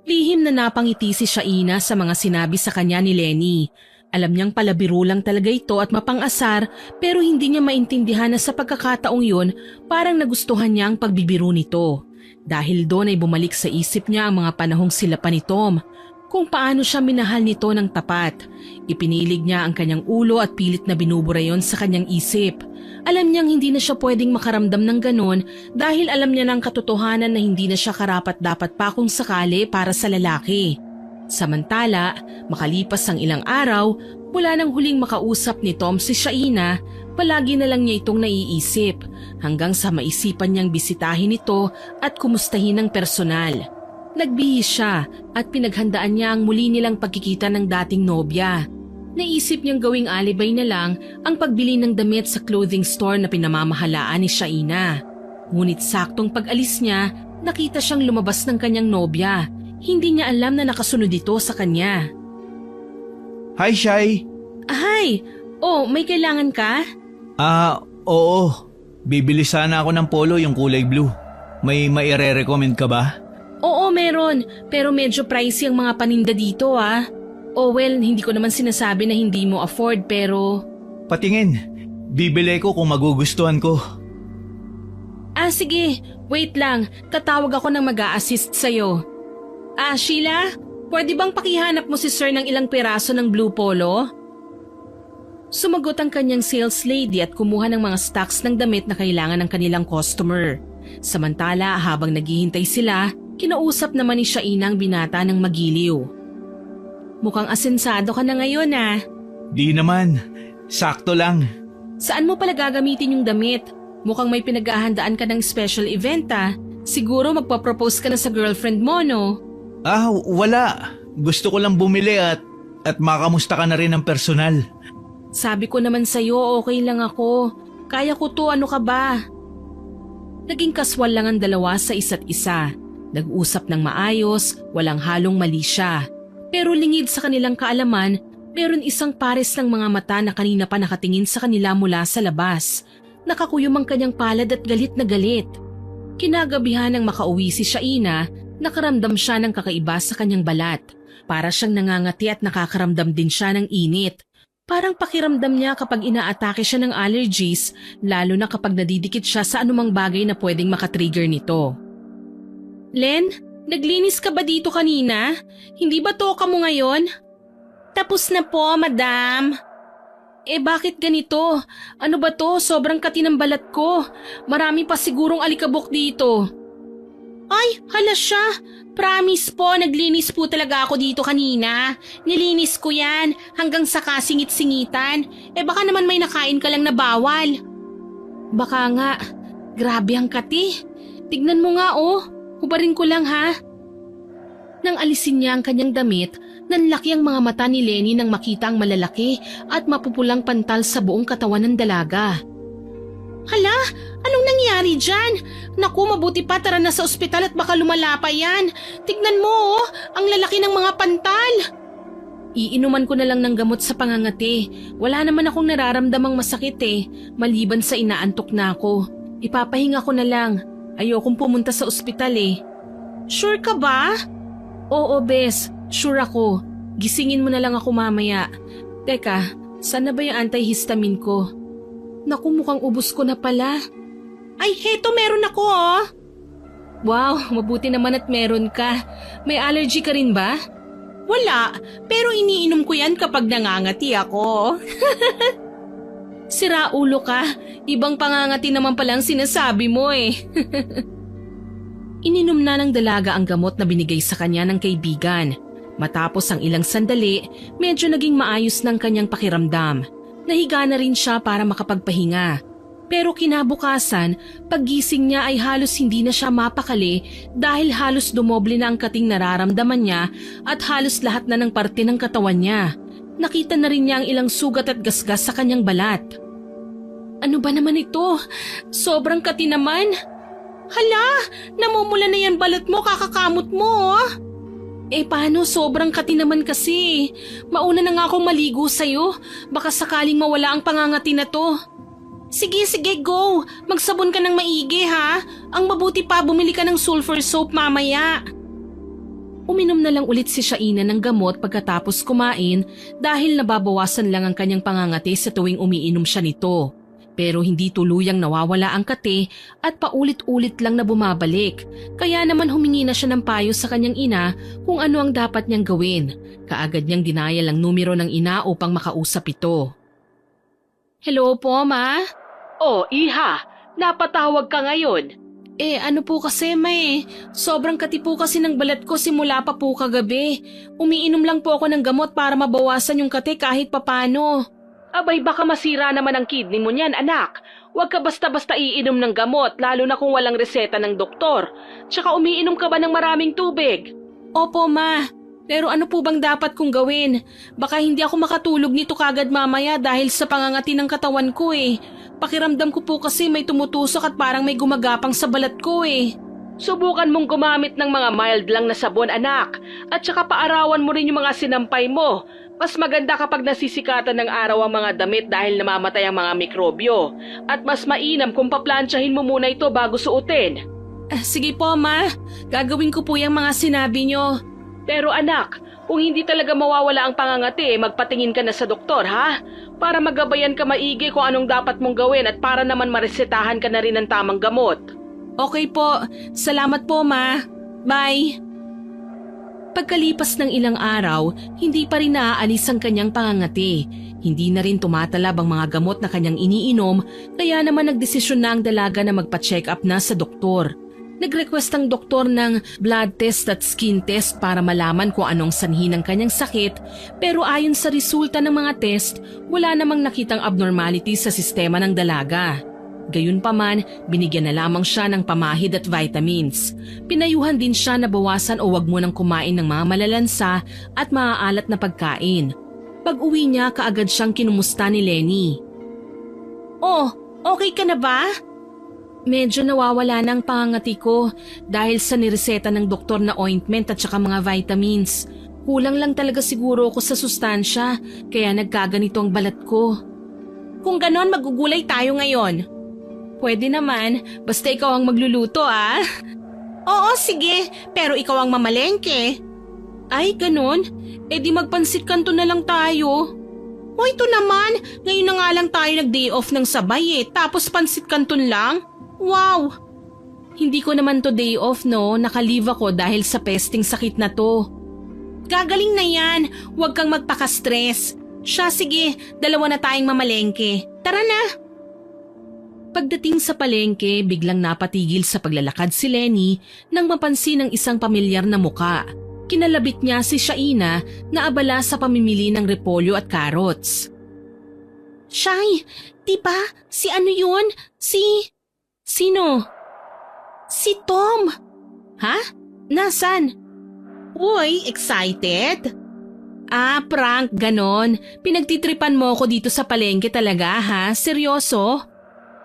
Lihim na napangiti si Shaina sa mga sinabi sa kanya ni Lenny. Alam niyang palabiro lang talaga ito at mapang-asar pero hindi niya maintindihan na sa pagkakataong yun parang nagustuhan niya ang pagbibiro nito. Dahil doon ay bumalik sa isip niya ang mga panahong sila pa ni Tom, kung paano siya minahal nito ng tapat. Ipinilig niya ang kanyang ulo at pilit na binubura yon sa kanyang isip. Alam niyang hindi na siya pwedeng makaramdam ng ganon dahil alam niya ng katotohanan na hindi na siya karapat-dapat pa kung sakali para sa lalaki. Samantala, makalipas ang ilang araw, mula nang huling makausap ni Tom si Shaina, palagi na lang niya itong naiisip hanggang sa maisipan niyang bisitahin ito at kumustahin ng personal. Nagbihis siya at pinaghandaan niya ang muli nilang pagkikita ng dating nobya. Naisip niyang gawing alibay na lang ang pagbili ng damit sa clothing store na pinamamahalaan ni Shaina. Ngunit saktong pag-alis niya, nakita siyang lumabas ng kanyang nobya. Hindi niya alam na nakasunod ito sa kanya. Hi, Shai. Ay, may kailangan ka? Oo. Bibili sana ako ng polo yung kulay blue. May maire-recommend ka ba? Oo, meron. Pero medyo pricey ang mga paninda dito hindi ko naman sinasabi na hindi mo afford pero… Patingin. Bibili ko kung magugustuhan ko. Sige. Wait lang. Tatawag ako ng mag-a-assist sa'yo. Sheila? Pwede bang pakihanap mo si sir ng ilang piraso ng blue polo? Sumagot ang kanyang sales lady at kumuha ng mga stocks ng damit na kailangan ng kanilang customer. Samantala, habang naghihintay sila, kinausap naman ni Shaina ang binata ng magiliw. Mukhang asensado ka na ngayon Di naman. Sakto lang. Saan mo pala gagamitin yung damit? Mukhang may pinaghahandaan ka ng special event Siguro magpa-propose ka na sa girlfriend mo, no? Wala. Gusto ko lang bumili at makamusta ka na rin ng personal. Sabi ko naman sa'yo, okay lang ako. Kaya ko to, ano ka ba? Naging kaswal lang ang dalawa sa isa't isa. Nag-usap ng maayos, walang halong mali siya. Pero lingid sa kanilang kaalaman, meron isang pares ng mga mata na kanina pa nakatingin sa kanila mula sa labas. Nakakuyom ang kanyang palad at galit na galit. Kinagabihan nang makauwi si Shaina, nakaramdam siya ng kakaiba sa kanyang balat. Para siyang nangangati at nakakaramdam din siya ng init. Parang pakiramdam niya kapag inaatake siya ng allergies, lalo na kapag nadidikit siya sa anumang bagay na pwedeng makatrigger nito. Len, naglinis ka ba dito kanina? Hindi ba toka mo ngayon? Tapos na po, madam. Bakit ganito? Ano ba to? Sobrang kati ng balat ko. Marami pa sigurong alikabok dito. Ay, hala siya. Promise po, naglinis po talaga ako dito kanina. Nilinis ko yan hanggang sa kasingit-singitan. Baka naman may nakain ka lang na bawal. Baka nga. Grabe ang kati. Tignan mo nga Hubarin ko lang Nang alisin niya ang kanyang damit, nanlaki ang mga mata ni Lenny nang makita ang malalaki at mapupulang pantal sa buong katawan ng dalaga. Hala, anong nangyari dyan? Naku, mabuti pa, tara na sa ospital at baka lumala pa yan. Tignan mo ang lalaki ng mga pantal. Iinuman ko na lang ng gamot sa pangangati. Wala naman akong nararamdamang masakit maliban sa inaantok na ako. Ipapahinga ko na lang. Ayokong pumunta sa ospital Sure ka ba? Oo, bes. Sure ako. Gisingin mo na lang ako mamaya. Teka, saan na ba yung antihistamine ko? Naku, mukhang ubos ko na pala. Ay, heto meron ako Wow, mabuti naman at meron ka. May allergy ka rin ba? Wala, pero iniinom ko yan kapag nangangati ako. Sira ulo ka. Ibang pangangati naman palang sinasabi mo Ininom na ng dalaga ang gamot na binigay sa kanya ng kaibigan. Matapos ang ilang sandali, medyo naging maayos ng kanyang pakiramdam. Nahiga na rin siya para makapagpahinga. Pero kinabukasan, paggising niya ay halos hindi na siya mapakali dahil halos dumoble na ang kating nararamdaman niya at halos lahat na ng parte ng katawan niya. Nakita na rin niya ang ilang sugat at gasgas sa kanyang balat. Ano ba naman ito? Sobrang kati naman. Hala, namumula na yan balat mo, kakakamot mo paano? Sobrang kati naman kasi. Mauna na nga akong maligo sa'yo. Baka sakaling mawala ang pangangati na to. Sige, go. Magsabon ka ng maigi Ang mabuti pa bumili ka ng sulfur soap mamaya. Uminom na lang ulit si Shaina ng gamot pagkatapos kumain dahil nababawasan lang ang kanyang pangangati sa tuwing umiinom siya nito. Pero hindi tuluyang nawawala ang kati at paulit-ulit lang na bumabalik. Kaya naman humingi na siya ng payo sa kanyang ina kung ano ang dapat niyang gawin. Kaagad niyang dinayal ang numero ng ina upang makausap ito. Hello po, ma? Iha, napatawag ka ngayon. Ano po kasi, sobrang kati po kasi ng balat ko simula pa po kagabi. Umiinom lang po ako ng gamot para mabawasan yung kati kahit papano. Abay, baka masira naman ang kidney mo niyan, anak. Huwag ka basta-basta iinom ng gamot, lalo na kung walang reseta ng doktor. Tsaka umiinom ka ba ng maraming tubig? Opo, ma. Pero ano po bang dapat kong gawin? Baka hindi ako makatulog nito kagad mamaya dahil sa pangangati ng katawan ko Pakiramdam ko po kasi may tumutusok at parang may gumagapang sa balat ko Subukan mong gumamit ng mga mild lang na sabon, anak. At saka paarawan mo rin yung mga sinampay mo. Mas maganda kapag nasisikatan ng araw ang mga damit dahil namamatay ang mga mikrobyo. At mas mainam kung paplansyahin mo muna ito bago suotin. Sige po, ma. Gagawin ko po yung mga sinabi nyo. Pero anak, kung hindi talaga mawawala ang pangangati, magpatingin ka na sa doktor, ha? Para magabayan ka maigi kung anong dapat mong gawin at para naman maresetahan ka na rin ng tamang gamot. Okay po. Salamat po, ma. Bye. Pagkalipas ng ilang araw, hindi pa rin naaalis ang kanyang pangangati. Hindi na rin tumatalab ang mga gamot na kanyang iniinom, kaya naman nagdesisyon na ang dalaga na magpa-check up na sa doktor. Nag-request ang doktor ng blood test at skin test para malaman kung anong sanhi ng kanyang sakit, pero ayon sa resulta ng mga test, wala namang nakitang abnormality sa sistema ng dalaga. Gayunpaman, binigyan na lamang siya ng pamahid at vitamins. Pinayuhan din siya na bawasan o wag mo nang kumain ng mga malalansa at maaalat na pagkain. Pag-uwi niya, kaagad siyang kinumusta ni Lenny. Oh, okay ka na ba? Medyo nawawala ng pangangati ko dahil sa nireseta ng doktor na ointment at saka mga vitamins. Kulang lang talaga siguro ako sa sustansya, kaya nagkaganito ang balat ko. Kung ganon, magugulay tayo ngayon. Pwede naman, basta ikaw ang magluluto, ah. Oo, sige, pero ikaw ang mamalengke. Ay, ganon? Eh di magpansit kanto na lang tayo. O ito naman, ngayon na nga lang tayo nag-day off ng sabay tapos pansit kanton lang? Wow! Hindi ko naman to day off, no, naka-leave ako dahil sa pesting sakit na to. Gagaling na yan, huwag kang magpaka-stress. Siya, sige, dalawa na tayong mamalengke. Tara na! Pagdating sa palengke, biglang napatigil sa paglalakad si Lenny nang mapansin ang isang pamilyar na muka. Kinalabit niya si Shaina na abala sa pamimili ng repolyo at carrots. Shay, di ba? Si ano yun? Sino? Si Tom. Ha? Nasaan? Uy, excited? Ah, prank, ganon. Pinagtitripan mo ako dito sa palengke talaga, ha? Seryoso?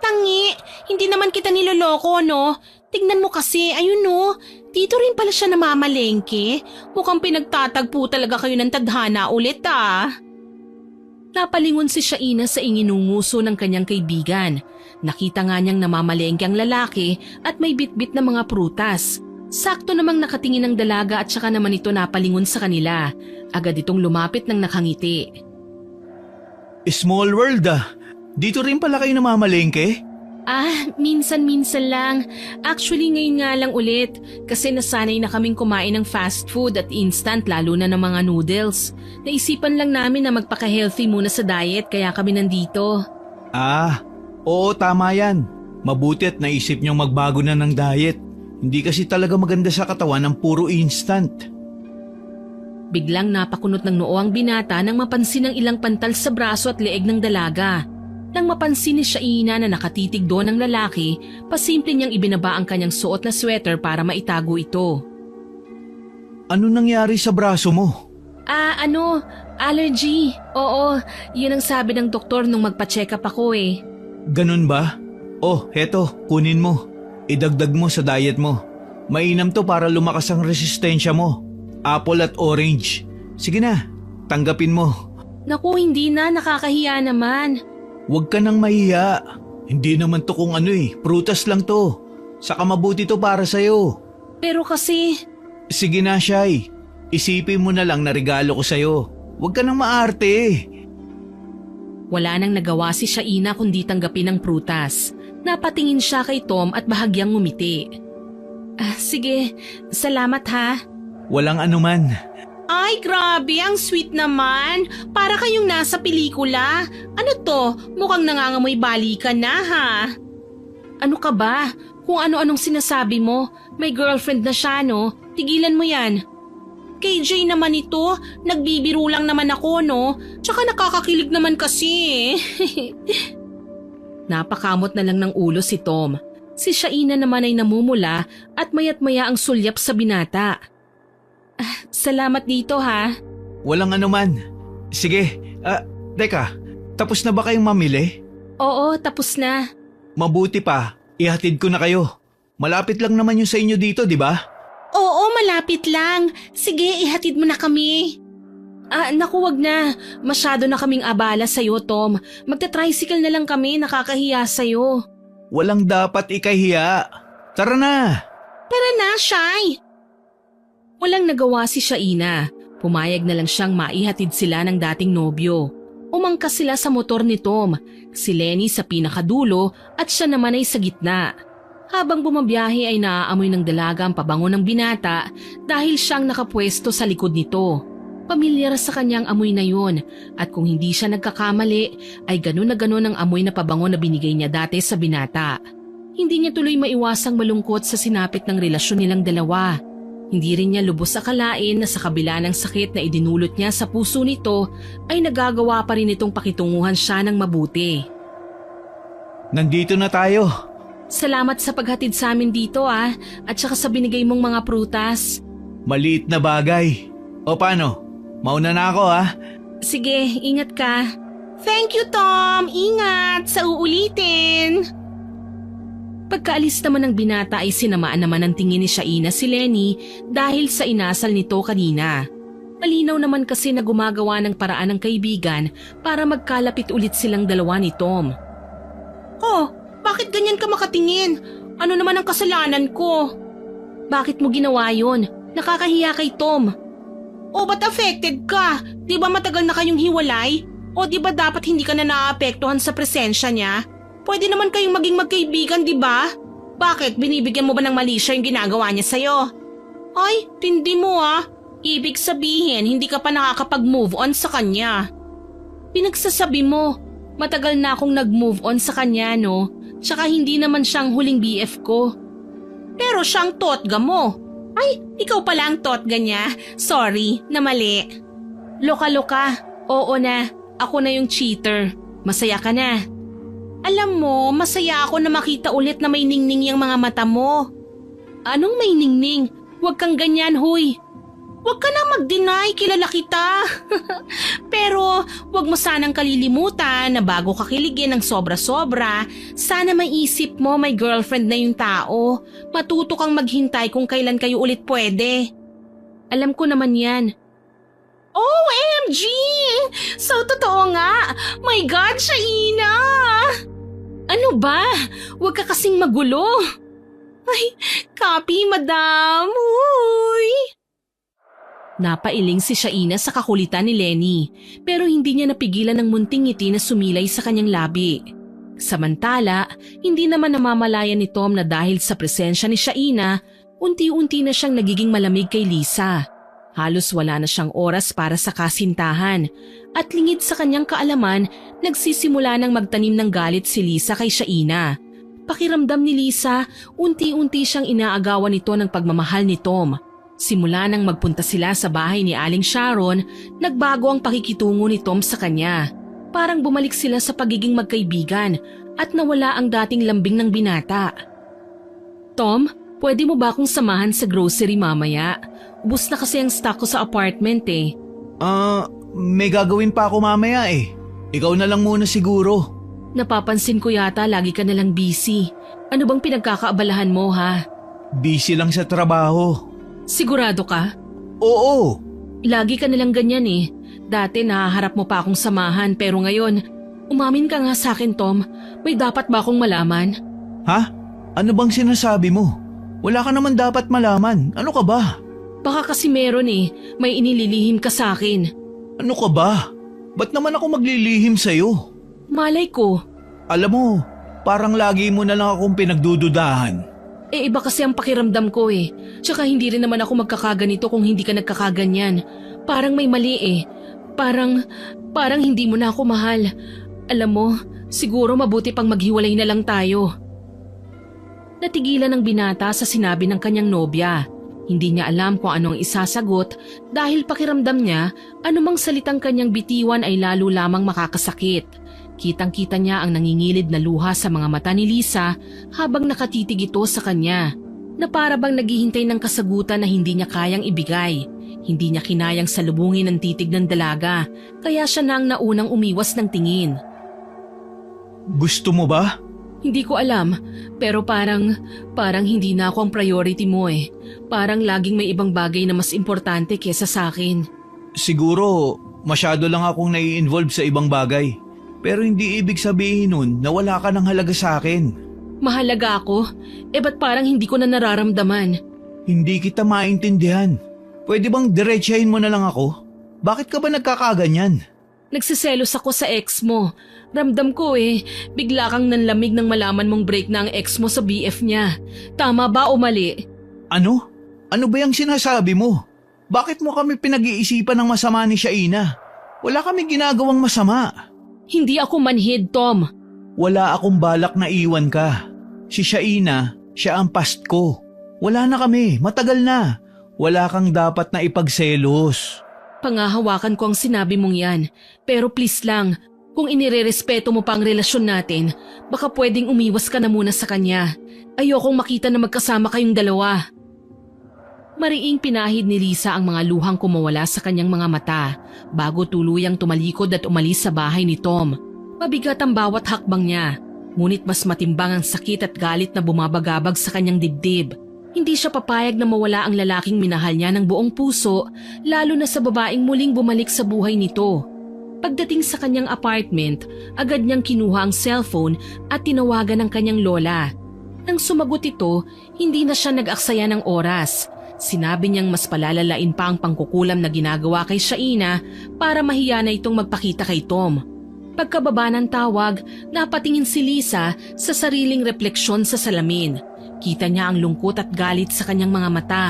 Tangi, hindi naman kita niloloko, no? Tignan mo kasi, ayun no, dito rin pala siya namamalengke. Mukhang pinagtatagpo talaga kayo ng tadhana ulit, ah. Napalingon si Shaina sa inginunguso ng kanyang kaibigan. Nakita nga niyang namamalengke ang lalaki at may bitbit na mga prutas. Sakto namang nakatingin ang dalaga at saka naman ito napalingon sa kanila. Agad itong lumapit ng nakangiti. Small world ah. Dito rin pala kayo namamalengke? Ah, minsan-minsan lang. Actually ngayon nga lang ulit kasi nasanay na kaming kumain ng fast food at instant lalo na ng mga noodles. Naisipan lang namin na magpaka-healthy muna sa diet kaya kami nandito. Ah, oo tama yan. Mabuti at naisip niyong magbago na ng diet. Hindi kasi talaga maganda sa katawan ang puro instant. Biglang napakunot ng noo ang binata nang mapansin ang ilang pantal sa braso at leeg ng dalaga. Nang mapansin ni Shaina na nakatitig doon ang lalaki, pasimple niyang ibinaba ang kanyang suot na sweater para maitago ito. Ano nangyari sa braso mo? Allergy. Oo, yun ang sabi ng doktor nung magpa-check up ako eh. Ganun ba? Oh, heto, kunin mo. Idagdag mo sa diet mo. Mainam to para lumakas ang resistensya mo. Apple at orange. Sige na, tanggapin mo. Naku, hindi na, nakakahiya naman. Huwag ka nang mahiya. Hindi naman to kung prutas lang to. Saka mabuti to para sa'yo. Pero kasi... Sige na, Shai. Isipin mo na lang na regalo ko sa'yo. Huwag ka nang maarte. Wala nang nagawa si Shaina kundi tanggapin ang prutas. Napatingin siya kay Tom at bahagyang ngumiti. Sige, salamat ha. Walang anuman. Ay, grabe, ang sweet naman. Para kayong nasa pelikula. Ano to? Mukhang nangangamoy balikan na ha. Ano ka ba? Kung ano-anong sinasabi mo, may girlfriend na siya, no? Tigilan mo yan. KJ naman ito, nagbibiro lang naman ako, no? Tsaka nakakakilig naman kasi. Napakamot na lang ng ulo si Tom. Si Shaina naman ay namumula at mayat-maya ang sulyap sa binata. Salamat dito ha. Walang anuman. Sige, teka, tapos na ba kayong mamili? Oo, tapos na. Mabuti pa, ihatid ko na kayo. Malapit lang naman yung sa inyo dito, di ba? Oo, malapit lang. Sige, ihatid mo na kami. Naku, wag na. Masyado na kaming abala sa'yo, Tom. Magta-tricycle na lang kami, nakakahiya sa'yo. Walang dapat ikahiya. Tara na! Tara na, Shai! Walang nagawa si Shaina. Pumayag na lang siyang maihatid sila ng dating nobyo. Umangkas sila sa motor ni Tom, si Lenny sa pinakadulo at siya naman ay sa gitna. Habang bumabiyahe ay naaamoy ng dalaga ang pabango ng binata dahil siyang nakapwesto sa likod nito. Pamilyar sa kanyang amoy na yun at kung hindi siya nagkakamali ay ganun na ganun ang amoy na pabango na binigay niya dati sa binata. Hindi niya tuloy maiwasang malungkot sa sinapit ng relasyon nilang dalawa. Hindi rin niya lubos akalain na sa kabila ng sakit na idinulot niya sa puso nito ay nagagawa pa rin itong pakitunguhan siya ng mabuti. Nandito na tayo. Salamat sa paghatid sa amin dito at saka sa binigay mong mga prutas. Maliit na bagay. O paano? Mauna na ako ha? Sige, ingat ka. Thank you, Tom. Ingat sa uulitin. Pagkaalis naman ng binata ay sinamaan naman ng tingin ni Shaina si Lenny dahil sa inasal nito kanina. Malinaw naman kasi na gumagawa ng paraan ng kaibigan para magkalapit ulit silang dalawa ni Tom. Oh, bakit ganyan ka makatingin? Ano naman ang kasalanan ko? Bakit mo ginawa yun? Nakakahiya kay Tom. O ba't affected ka? Di ba matagal na kayong hiwalay? O di ba dapat hindi ka na naaapektuhan sa presensya niya? Pwede naman kayong maging magkaibigan, di ba? Bakit? Binibigyan mo ba ng mali siya yung ginagawa niya sa'yo? Ay, tindi mo ah. Ibig sabihin, hindi ka pa nakakapag-move on sa kanya. Pinagsasabi mo, matagal na akong nag-move on sa kanya, no? Tsaka hindi naman siyang huling BF ko. Pero siyang totga mo. Ay, ikaw pala ang totga niya. Sorry, namali. Loka-loka. Oo na, ako na yung cheater. Masaya ka na. Alam mo, masaya ako na makita ulit na may ningning yung mga mata mo. Anong may ningning? Huwag kang ganyan, huy. Huwag ka na mag-deny, kilala kita. Pero huwag mo sanang kalilimutan na bago ka kiligin ng sobra-sobra, sana maisip mo may girlfriend na yung tao. Matuto kang maghintay kung kailan kayo ulit pwede. Alam ko naman yan. OMG! So totoo nga! My God, Shaina! Ano ba? Huwag ka kasing magulo. Ay, copy, madam. Uy! Napailing si Shaina sa kakulitan ni Lenny pero hindi niya napigilan ng munting ngiti na sumilay sa kanyang labi. Samantala, hindi naman namamalayan ni Tom na dahil sa presensya ni Shaina, unti-unti na siyang nagiging malamig kay Lisa. Halos wala na siyang oras para sa kasintahan at lingid sa kanyang kaalaman, nagsisimula ng magtanim ng galit si Lisa kay Shaina. Pakiramdam ni Lisa, unti-unti siyang inaagawan nito ng pagmamahal ni Tom. Simula nang magpunta sila sa bahay ni Aling Sharon, nagbago ang pakikitungo ni Tom sa kanya. Parang bumalik sila sa pagiging magkaibigan at nawala ang dating lambing ng binata. Tom, pwede mo ba akong samahan sa grocery mamaya? Ubus na kasi ang stock ko sa apartment eh. May gagawin pa ako mamaya eh. Ikaw na lang muna siguro. Napapansin ko yata lagi ka nalang busy. Ano bang pinagkakaabalahan mo ha? Busy lang sa trabaho. Sigurado ka? Oo. Lagi ka nalang ganyan eh. Dati nahaharap mo pa akong samahan pero ngayon, umamin ka nga sa akin Tom. May dapat ba akong malaman? Ha? Ano bang sinasabi mo? Wala ka naman dapat malaman. Ano ka ba? Baka kasi meron eh. May inililihim ka sa akin. Ano ka ba? Ba't naman ako maglilihim sa'yo? Malay ko. Alam mo, parang lagi mo na lang akong pinagdududahan. Eh iba kasi ang pakiramdam ko eh. Tsaka hindi rin naman ako magkakaganito kung hindi ka nagkakaganyan. Parang may mali eh. Parang hindi mo na ako mahal. Alam mo, siguro mabuti pang maghiwalay na lang tayo. Natigilan ng binata sa sinabi ng kanyang nobya. Hindi niya alam kung anong isasagot dahil pakiramdam niya anumang salitang kanyang bitiwan ay lalo lamang makakasakit. Kitang-kita niya ang nangingilid na luha sa mga mata ni Lisa habang nakatitig ito sa kanya na para bang naghihintay ng kasagutan na hindi niya kayang ibigay. Hindi niya kinayang salubungin ang titig ng dalaga kaya siya na ang naunang umiwas ng tingin. Gusto mo ba? Hindi ko alam, pero parang hindi na ako ang priority mo eh. Parang laging may ibang bagay na mas importante kesa sa akin. Siguro, masyado lang akong nai-involve sa ibang bagay. Pero hindi ibig sabihin nun na wala ka ng halaga sa akin. Mahalaga ako? Ba't parang hindi ko na nararamdaman? Hindi kita maintindihan. Pwede bang diretsahin mo na lang ako? Bakit ka ba nagkakaganyan? Nagsiselos ako sa ex mo. Ramdam ko bigla kang nanlamig nang malaman mong break na ang ex mo sa BF niya. Tama ba o mali? Ano? Ano ba yung sinasabi mo? Bakit mo kami pinag-iisipan ng masama ni Shaina? Wala kami ginagawang masama. Hindi ako manhid, Tom. Wala akong balak na iwan ka. Si Shaina, siya ang past ko. Wala na kami, matagal na. Wala kang dapat na ipagselos. Pangahawakan ko ang sinabi mong yan. Pero please lang, kung inirerespeto mo pa ang relasyon natin, baka pwedeng umiwas ka na muna sa kanya. Ayokong makita na magkasama kayong dalawa. Mariing pinahid ni Lisa ang mga luhang kumawala sa kanyang mga mata bago tuluyang tumalikod at umalis sa bahay ni Tom. Mabigat ang bawat hakbang niya, ngunit mas matimbang ang sakit at galit na bumabagabag sa kanyang dibdib. Hindi siya papayag na mawala ang lalaking minahal niya ng buong puso, lalo na sa babaeng muling bumalik sa buhay nito. Pagdating sa kanyang apartment, agad niyang kinuha ang cellphone at tinawagan ang kanyang lola. Nang sumagot ito, hindi na siya nag-aksaya ng oras. Sinabi niyang mas palalalain pa ang pangkukulam na ginagawa kay Shaina para mahiya na itong magpakita kay Tom. Pagkababa ng tawag, napatingin si Lisa sa sariling refleksyon sa salamin. Kita niya ang lungkot at galit sa kanyang mga mata.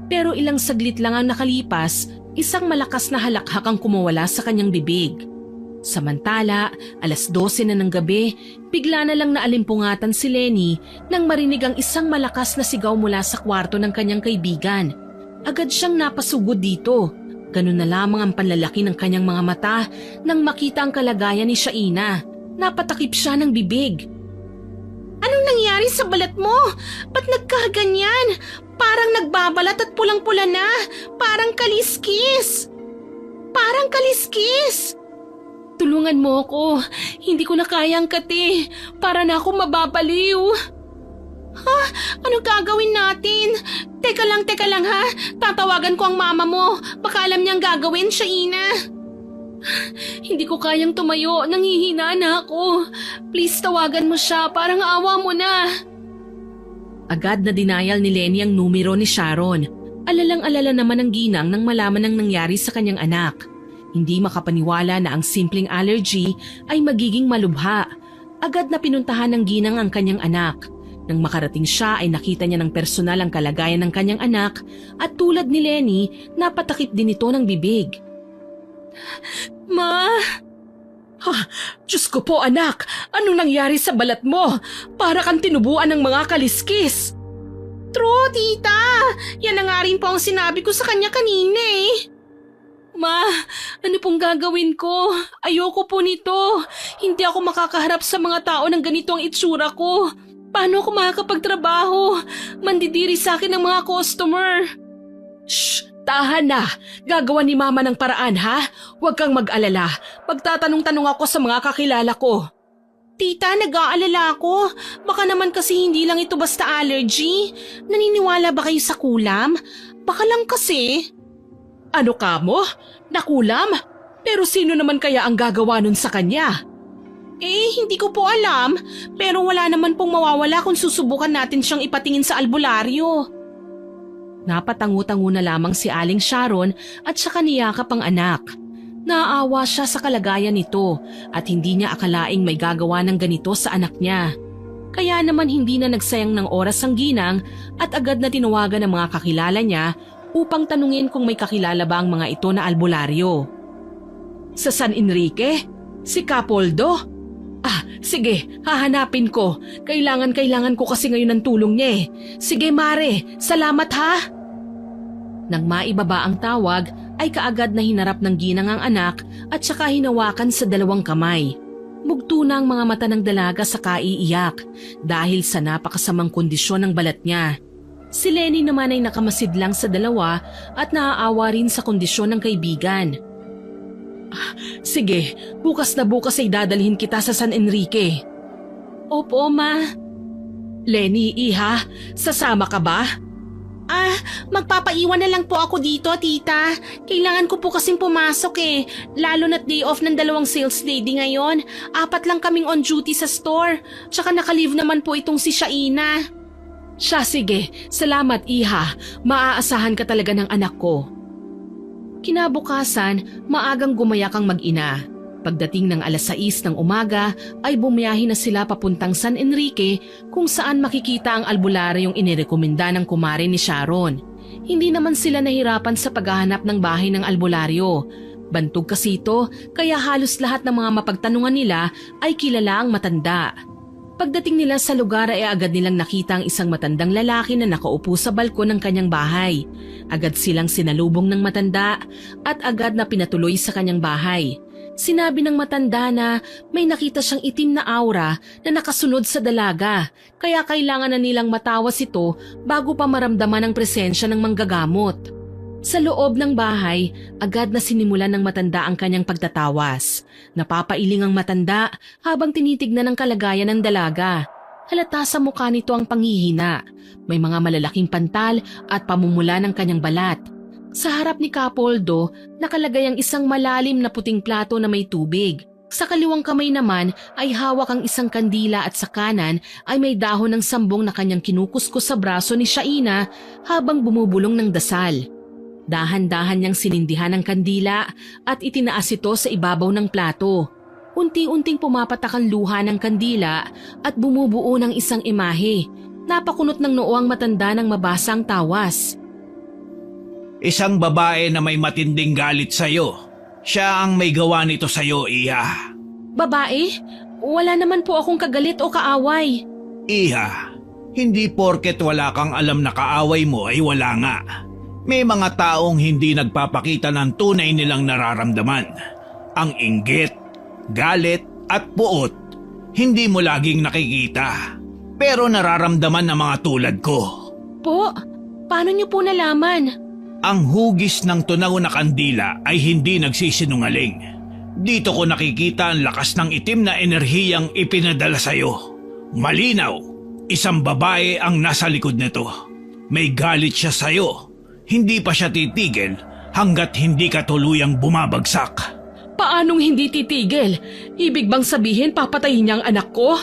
Pero ilang saglit lang ang nakalipas, isang malakas na halakhak ang kumawala sa kanyang bibig. Samantala, 12:00 na ng gabi, bigla na lang naalimpungatan si Lenny nang marinig ang isang malakas na sigaw mula sa kwarto ng kanyang kaibigan. Agad siyang napasugod dito. Ganun na lamang ang panlalaki ng kanyang mga mata nang makita ang kalagayan ni Shaina. Napatakip siya ng bibig. Anong nangyari sa balat mo? Ba't nagkaganyan? Parang nagbabalat at pulang-pula na. Parang kaliskis. Parang kaliskis. Tulungan mo ako. Hindi ko na kayang kati. Para na ako mababaliw. Ha? Anong gagawin natin? Teka lang ha. Tatawagan ko ang mama mo. Baka alam niyang gagawin, Shaina. Hindi ko kayang tumayo. Nanghihina na ako. Please tawagan mo siya. Parang awa mo na. Agad na denial ni Lenny ang numero ni Sharon. Alalang-alala naman ang ginang nang malaman ang nangyari sa kanyang anak. Hindi makapaniwala na ang simpleng allergy ay magiging malubha. Agad na pinuntahan ng ginang ang kanyang anak. Nang makarating siya ay nakita niya ng personal ang kalagayan ng kanyang anak at tulad ni Lenny, napatakip din ito ng bibig. Ma! Ha, Diyos ko po anak, anong nangyari sa balat mo? Para kang tinubuan ng mga kaliskis. True, tita. Yan na nga rin po ang sinabi ko sa kanya kanina eh. Ma, ano pong gagawin ko? Ayoko po nito. Hindi ako makakaharap sa mga tao ng ganito ang itsura ko. Paano ako makakapagtrabaho? Mandidiri sa akin ng mga customer. Shh! Tahan na! Gagawa ni mama ng paraan ha? Huwag kang mag-alala. Magtatanong-tanong ako sa mga kakilala ko. Tita, nag-aalala ako. Baka naman kasi hindi lang ito basta allergy. Naniniwala ba kayo sa kulam? Baka lang kasi. Ano ka mo? Nakulam? Pero sino naman kaya ang gagawa nun sa kanya? Hindi ko po alam. Pero wala naman pong mawawala kung susubukan natin siyang ipatingin sa albularyo. Napatango-tango na lamang si Aling Sharon at saka niyakap ang anak. Naawa siya sa kalagayan nito at hindi niya akalaing may gagawa ng ganito sa anak niya. Kaya naman hindi na nagsayang ng oras ang ginang at agad na tinawagan ng mga kakilala niya upang tanungin kung may kakilala ba ang mga ito na albularyo. Sa San Enrique? Si Capoldo? Sige, hahanapin ko. Kailangan ko kasi ngayon ng tulong niya eh. Sige Mare, salamat ha! Nang maibaba ang tawag, ay kaagad na hinarap ng ginang ang anak at saka hinawakan sa dalawang kamay. Bugto na ang mga mata ng dalaga sa kaiiyak dahil sa napakasamang kondisyon ng balat niya. Si Lenny naman ay nakamasid lang sa dalawa at naaawa rin sa kondisyon ng kaibigan. Sige, bukas na bukas ay dadalhin kita sa San Enrique. Opo, Ma. Lenny, iha, sasama ka ba? Magpapaiwan na lang po ako dito, tita. Kailangan ko po kasing pumasok eh. Lalo na't day off ng 2 sales lady ngayon. 4 lang kaming on duty sa store. Tsaka naka-leave naman po itong si Shaina. Siya, sige. Salamat, iha. Maaasahan ka talaga ng anak ko. Kinabukasan, maagang gumayak ang mag-ina. Pagdating ng 6:00 ng umaga ay bumiyahe na sila papuntang San Enrique kung saan makikita ang albularyong inirekomenda ng kumare ni Sharon. Hindi naman sila nahirapan sa paghahanap ng bahay ng albularyo. Bantog kasi ito kaya halos lahat ng mga mapagtanungan nila ay kilala ang matanda. Pagdating nila sa lugar ay agad nilang nakita ang isang matandang lalaki na nakaupo sa balkon ng kanyang bahay. Agad silang sinalubong ng matanda at agad na pinatuloy sa kanyang bahay. Sinabi ng matanda na may nakita siyang itim na aura na nakasunod sa dalaga, kaya kailangan na nilang matawas ito bago pa maramdaman ang presensya ng manggagamot. Sa loob ng bahay, agad na sinimulan ng matanda ang kanyang pagtatawas. Napapailing ang matanda habang tinitignan ang kalagayan ng dalaga. Halata sa mukha nito ang panghihina. May mga malalaking pantal at pamumula ng kanyang balat. Sa harap ni Kapoldo, nakalagay ang isang malalim na puting plato na may tubig. Sa kaliwang kamay naman ay hawak ang isang kandila at sa kanan ay may dahon ng sambong na kanyang kinukuskus sa braso ni Shaina habang bumubulong ng dasal. Dahan-dahan niyang sinindihan ang kandila at itinaas ito sa ibabaw ng plato. Unti-unting pumapatak ang luha ng kandila at bumubuo ng isang imahe. Napakunot ng noo ang matanda nang mabasa ang tawas. Isang babae na may matinding galit sa'yo. Siya ang may gawa nito sa'yo, Iha. Babae? Wala naman po akong kagalit o kaaway. Iha, hindi porket wala kang alam na kaaway mo ay wala nga. May mga taong hindi nagpapakita ng tunay nilang nararamdaman. Ang inggit, galit at puot, hindi mo laging nakikita. Pero nararamdaman ng mga tulad ko. Po? Paano niyo po nalaman? Ang hugis ng tunaw na kandila ay hindi nagsisinungaling. Dito ko nakikita ang lakas ng itim na enerhiyang ipinadala sa'yo. Malinaw, isang babae ang nasa likod nito. May galit siya sa'yo. Hindi pa siya titigil hanggat hindi ka tuluyang bumabagsak. Paanong hindi titigil? Ibig bang sabihin papatayin niya ang anak ko?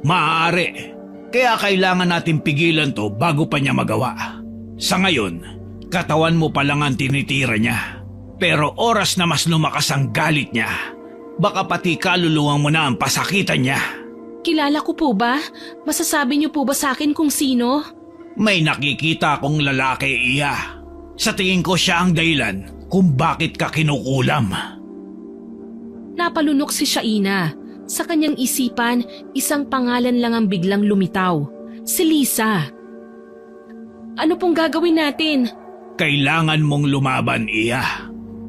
Maaari. Kaya kailangan natin pigilan to bago pa niya magawa. Sa ngayon, katawan mo pa lang ang tinitira niya. Pero oras na mas lumakas ang galit niya, baka pati kaluluwang mo na ang pasakitan niya. Kilala ko po ba? Masasabi niyo po ba sa akin kung sino? May nakikita akong lalaki, Iya. Sa tingin ko siya ang dahilan kung bakit ka kinukulam. Napalunok si Shaina. Sa kanyang isipan, isang pangalan lang ang biglang lumitaw. Si Lisa. Ano pong gagawin natin? Kailangan mong lumaban, Iya.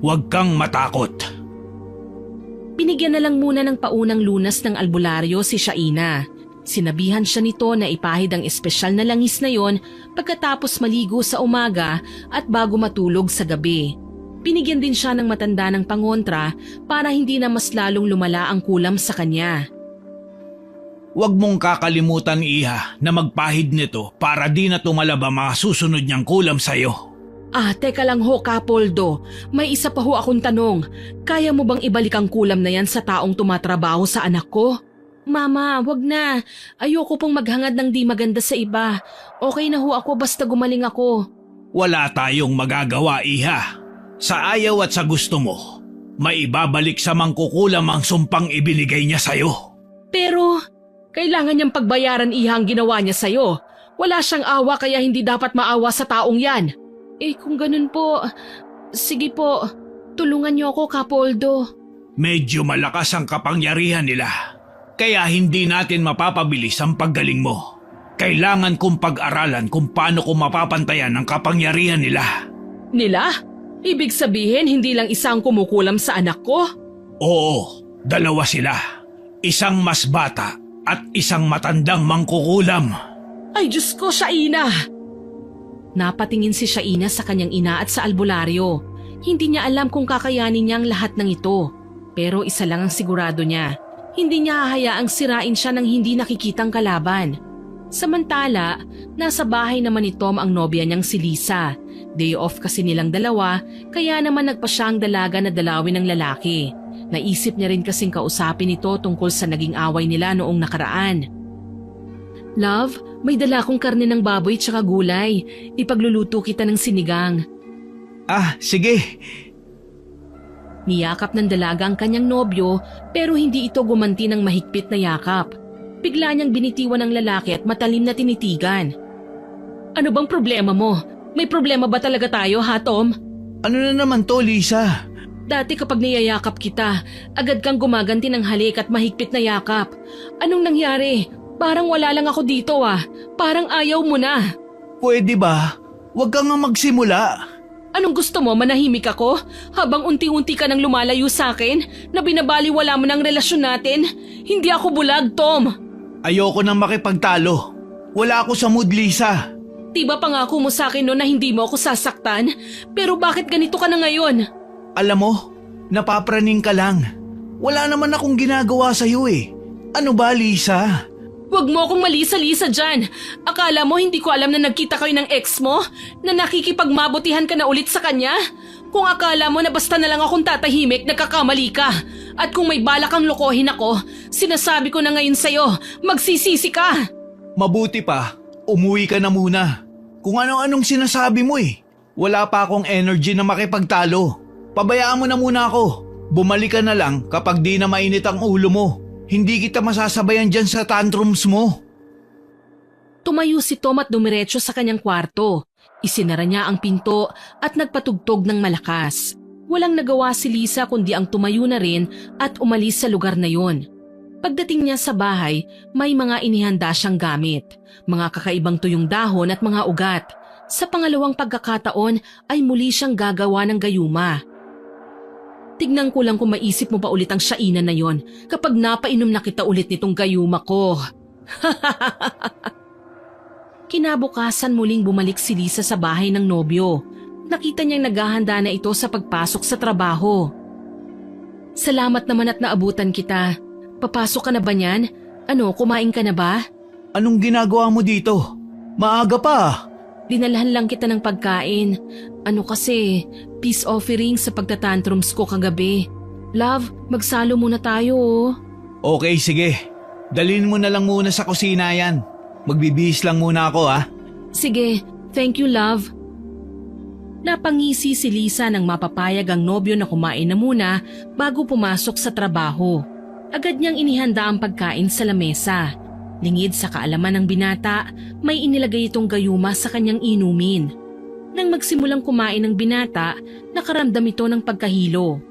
Huwag kang matakot. Binigyan na lang muna ng paunang lunas ng albularyo si Shaina. Sinabihan siya nito na ipahid ang espesyal na langis na yon pagkatapos maligo sa umaga at bago matulog sa gabi. Binigyan din siya ng matanda ng pangontra para hindi na mas lalong lumala ang kulam sa kanya. Huwag mong kakalimutan, Iha, na magpahid nito para di na tumalab ang mga susunod niyang kulam sa'yo. Teka lang ho, Kapoldo. May isa pa ho akong tanong. Kaya mo bang ibalik ang kulam na yan sa taong tumatrabaho sa anak ko? Mama, wag na. Ayoko pong maghangad ng di maganda sa iba. Okay na ho ako basta gumaling ako. Wala tayong magagawa, Iha. Sa ayaw at sa gusto mo, may ibabalik sa mangkukulam ang sumpang ibinigay niya sa'yo. Pero, kailangan niyang pagbayaran, Iha, ang ginawa niya sa'yo. Wala siyang awa kaya hindi dapat maawa sa taong yan. Kung ganun po, sige po, tulungan niyo ako, Kapoldo. Medyo malakas ang kapangyarihan nila. Kaya hindi natin mapapabilis ang paggaling mo. Kailangan kong pag-aralan kung paano ko mapapantayan ang kapangyarihan nila. Nila? Ibig sabihin hindi lang isang kumukulam sa anak ko? Oo, 2 sila. Isang mas bata at isang matandang mangkukulam. Ay Diyos ko, Shaina! Napatingin si Shaina sa kanyang ina at sa albularyo. Hindi niya alam kung kakayanin niya ang lahat ng ito. Pero isa lang ang sigurado niya. Hindi niya hahayaang sirain siya ng hindi nakikitang kalaban. Samantala, nasa bahay naman ni Tom ang nobya niyang si Lisa. Day off kasi nilang dalawa, kaya naman nagpa siya ang dalaga na dalawin ng lalaki. Naisip niya rin kasing kausapin ito tungkol sa naging away nila noong nakaraan. Love, may dala akong karne ng baboy tsaka gulay. Ipagluluto kita ng sinigang. Ah, sige. Niyakap ng dalaga ang kanyang nobyo pero hindi ito gumanti ng mahigpit na yakap. Bigla niyang binitiwan ng lalaki at matalim na tinitigan. Ano bang problema mo? May problema ba talaga tayo, ha Tom? Ano na naman to, Lisa? Dati kapag niyayakap kita, agad kang gumaganti ng halik at mahigpit na yakap. Anong nangyari? Parang wala lang ako dito ah. Parang ayaw mo na. Pwede ba? Huwag ka nga magsimula. Anong gusto mo, manahimik ako? Habang unti-unti ka nang lumalayo sa akin, na binabaliwala mo ng relasyon natin? Hindi ako bulag, Tom. Ayoko nang makipagtalo. Wala ako sa mood, Lisa. Diba pangako mo sa akin no na hindi mo ako sasaktan? Pero bakit ganito ka na ngayon? Alam mo, napapraning ka lang. Wala naman akong ginagawa sa'yo eh. Ano ba, Lisa? Huwag mo akong malisa-lisa dyan. Akala mo hindi ko alam na nagkita kayo ng ex mo? Na nakikipagmabutihan ka na ulit sa kanya? Kung akala mo na basta na lang akong tatahimik, nagkakamali ka. At kung may balak kang lokohin ako, sinasabi ko na ngayon sa'yo, magsisisi ka. Mabuti pa, umuwi ka na muna. Kung ano-anong sinasabi mo eh. Wala pa akong energy na makipagtalo. Pabayaan mo na muna ako. Bumalik ka na lang kapag di na mainit ang ulo mo. Hindi kita masasabayan dyan sa tantrums mo. Tumayo si Tom at dumiretso sa kanyang kwarto. Isinara niya ang pinto at nagpatugtog ng malakas. Walang nagawa si Lisa kundi ang tumayo na rin at umalis sa lugar na yon. Pagdating niya sa bahay, may mga inihanda siyang gamit. Mga kakaibang tuyong dahon at mga ugat. Sa pangalawang pagkakataon ay muli siyang gagawa ng gayuma. Tignan ko lang kung maisip mo pa ulit ang syainan na yon kapag napainom na kita ulit nitong gayuma ko. Kinabukasan muling bumalik si Lisa sa bahay ng nobyo. Nakita niyang naghahanda na ito sa pagpasok sa trabaho. Salamat naman at naabutan kita. Papasok ka na ba niyan? Ano, kumain ka na ba? Anong ginagawa mo dito? Maaga pa. Dinalhan lang kita ng pagkain. Ano kasi, peace offering sa pagtatantrums ko kagabi. Love, magsalo muna tayo oh. Okay, sige. Dalhin mo na lang muna sa kusina yan. Magbibihis lang muna ako ha. Sige, thank you love. Napangisi si Lisa nang mapapayag ang nobyo na kumain na muna bago pumasok sa trabaho. Agad niyang inihanda ang pagkain sa lamesa. Lingid sa kaalaman ng binata, may inilagay itong gayuma sa kanyang inumin. Nang magsimulang kumain ng binata, nakaramdam ito ng pagkahilo.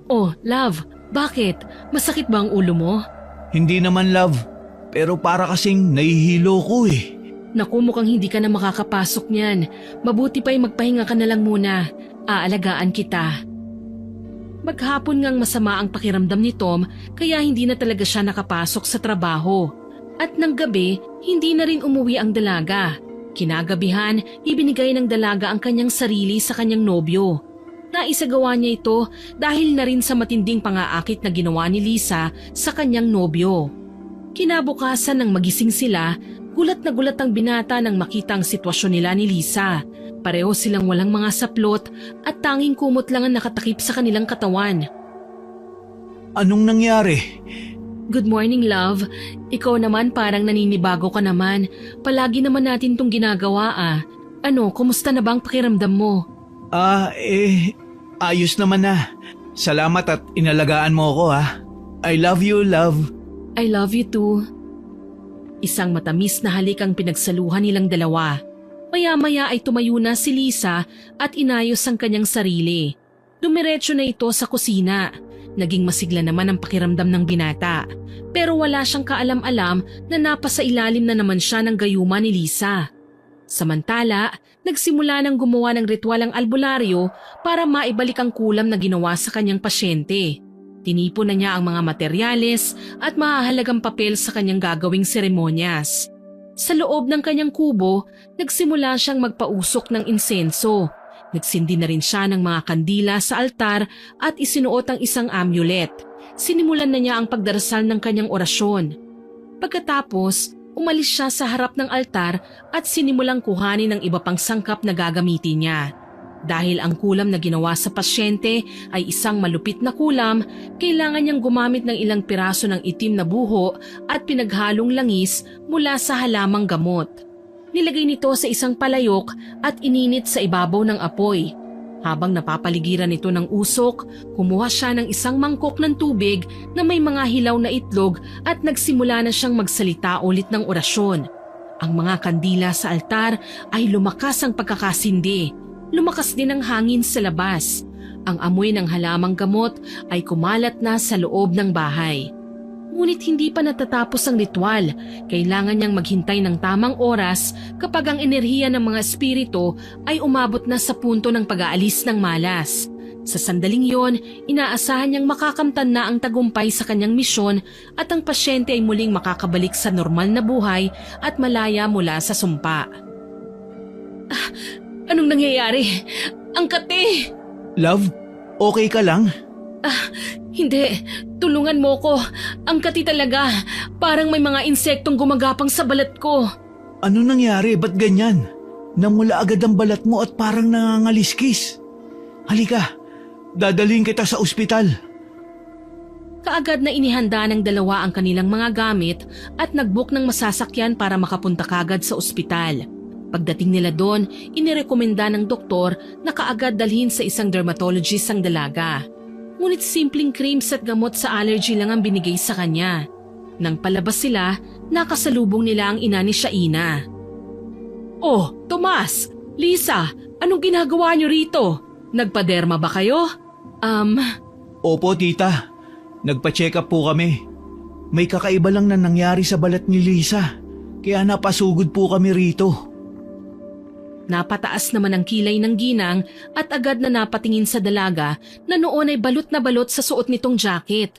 Oh, love, bakit? Masakit ba ang ulo mo? Hindi naman love, pero para kasing nahihilo ko eh. Naku, mukhang hindi ka na makakapasok niyan. Mabuti pa'y magpahinga ka na lang muna. Aalagaan kita. Maghapon ngang masama ang pakiramdam ni Tom kaya hindi na talaga siya nakapasok sa trabaho. At ng gabi, hindi na rin umuwi ang dalaga. Kinagabihan, ibinigay ng dalaga ang kanyang sarili sa kanyang nobyo. Naisagawa niya ito dahil na rin sa matinding pangaakit na ginawa ni Lisa sa kanyang nobyo. Kinabukasan nang magising sila, gulat na gulat ang binata nang makita ang sitwasyon nila ni Lisa. Pareho silang walang mga saplot at tanging kumot lang ang nakatakip sa kanilang katawan. Anong nangyari? Good morning, love. Ikaw naman parang naninibago ka naman. Palagi naman natin tong ginagawa ah. Ano, kumusta na ba ang pakiramdam mo? Ayos naman na. Salamat at inalagaan mo ako ha. I love you, love. I love you too. Isang matamis na halik ang pinagsaluhan nilang dalawa. Maya-maya ay tumayo na si Lisa at inayos ang kanyang sarili. Dumiretso na ito sa kusina. Naging masigla naman ang pakiramdam ng binata. Pero wala siyang kaalam-alam na napasa ilalim na naman siya ng gayuma ni Lisa. Samantala, nagsimula ng gumawa ng ritual ang albularyo para maibalik ang kulam na ginawa sa kanyang pasyente. Tinipon na niya ang mga materyales at mahahalagang papel sa kanyang gagawing seremonyas. Sa loob ng kanyang kubo, nagsimula siyang magpausok ng insenso. Nagsindi na rin siya ng mga kandila sa altar at isinuot ang isang amulet. sinimulan na niya ang pagdarasal ng kanyang orasyon. Pagkatapos, umalis siya sa harap ng altar at sinimulang kuhanin ng iba pang sangkap na gagamitin niya. Dahil ang kulam na ginawa sa pasyente ay isang malupit na kulam, kailangan niyang gumamit ng ilang piraso ng itim na buho at pinaghalong langis mula sa halamang gamot. Nilagay nito sa isang palayok at ininit sa ibabaw ng apoy. Habang napapaligiran ito ng usok, kumuha siya ng isang mangkok ng tubig na may mga hilaw na itlog at nagsimula na siyang magsalita ulit ng orasyon. Ang mga kandila sa altar ay lumakas ang pagkakasindi. Lumakas din ang hangin sa labas. Ang amoy ng halamang gamot ay kumalat na sa loob ng bahay. Ngunit hindi pa natatapos ang ritual. Kailangan niyang maghintay ng tamang oras kapag ang enerhiya ng mga espiritu ay umabot na sa punto ng pag-aalis ng malas. Sa sandaling yon, inaasahan niyang makakamtan na ang tagumpay sa kanyang misyon at ang pasyente ay muling makakabalik sa normal na buhay at malaya mula sa sumpa. Anong nangyayari? Ang kate! Love, okay ka lang? Hindi. Tulungan mo ko. Ang kati talaga. Parang may mga insektong gumagapang sa balat ko. Ano nangyari? Ba't ganyan? Namula agad ang balat mo at parang nangangaliskis. Halika, dadalhin kita sa ospital. Kaagad na inihanda ng dalawa ang kanilang mga gamit at nag-book ng masasakyan para makapunta kagad sa ospital. Pagdating nila doon, inirekomenda ng doktor na kaagad dalhin sa isang dermatologist ang dalaga. Ngunit simpleng creams at gamot sa allergy lang ang binigay sa kanya. Nang palabas sila, nakasalubong nila ang ina ni Shaina. "Oh, Tomas! Lisa! Anong ginagawa niyo rito? Nagpaderma ba kayo?" Opo, tita. Nagpa-check up po kami. May kakaiba lang na nangyari sa balat ni Lisa. Kaya napasugod po kami rito. Napataas naman ang kilay ng ginang at agad na napatingin sa dalaga na noon ay balot na balot sa suot nitong jacket.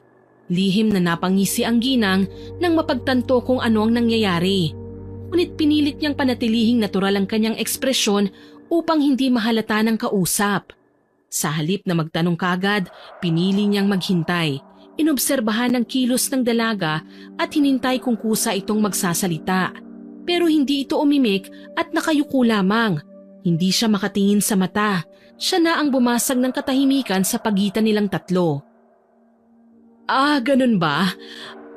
Lihim na napangisi ang ginang nang mapagtanto kung ano ang nangyayari. Ngunit pinilit niyang panatilihing natural ang kanyang ekspresyon upang hindi mahalata ng kausap. Sa halip na magtanong kagad, pinili niyang maghintay. Inobserbahan ang kilos ng dalaga at hinintay kung kusa itong magsasalita. Pero hindi ito umimik at nakayuko lamang. Hindi siya makatingin sa mata. Siya na ang bumasag ng katahimikan sa pagitan nilang tatlo. Ganun ba?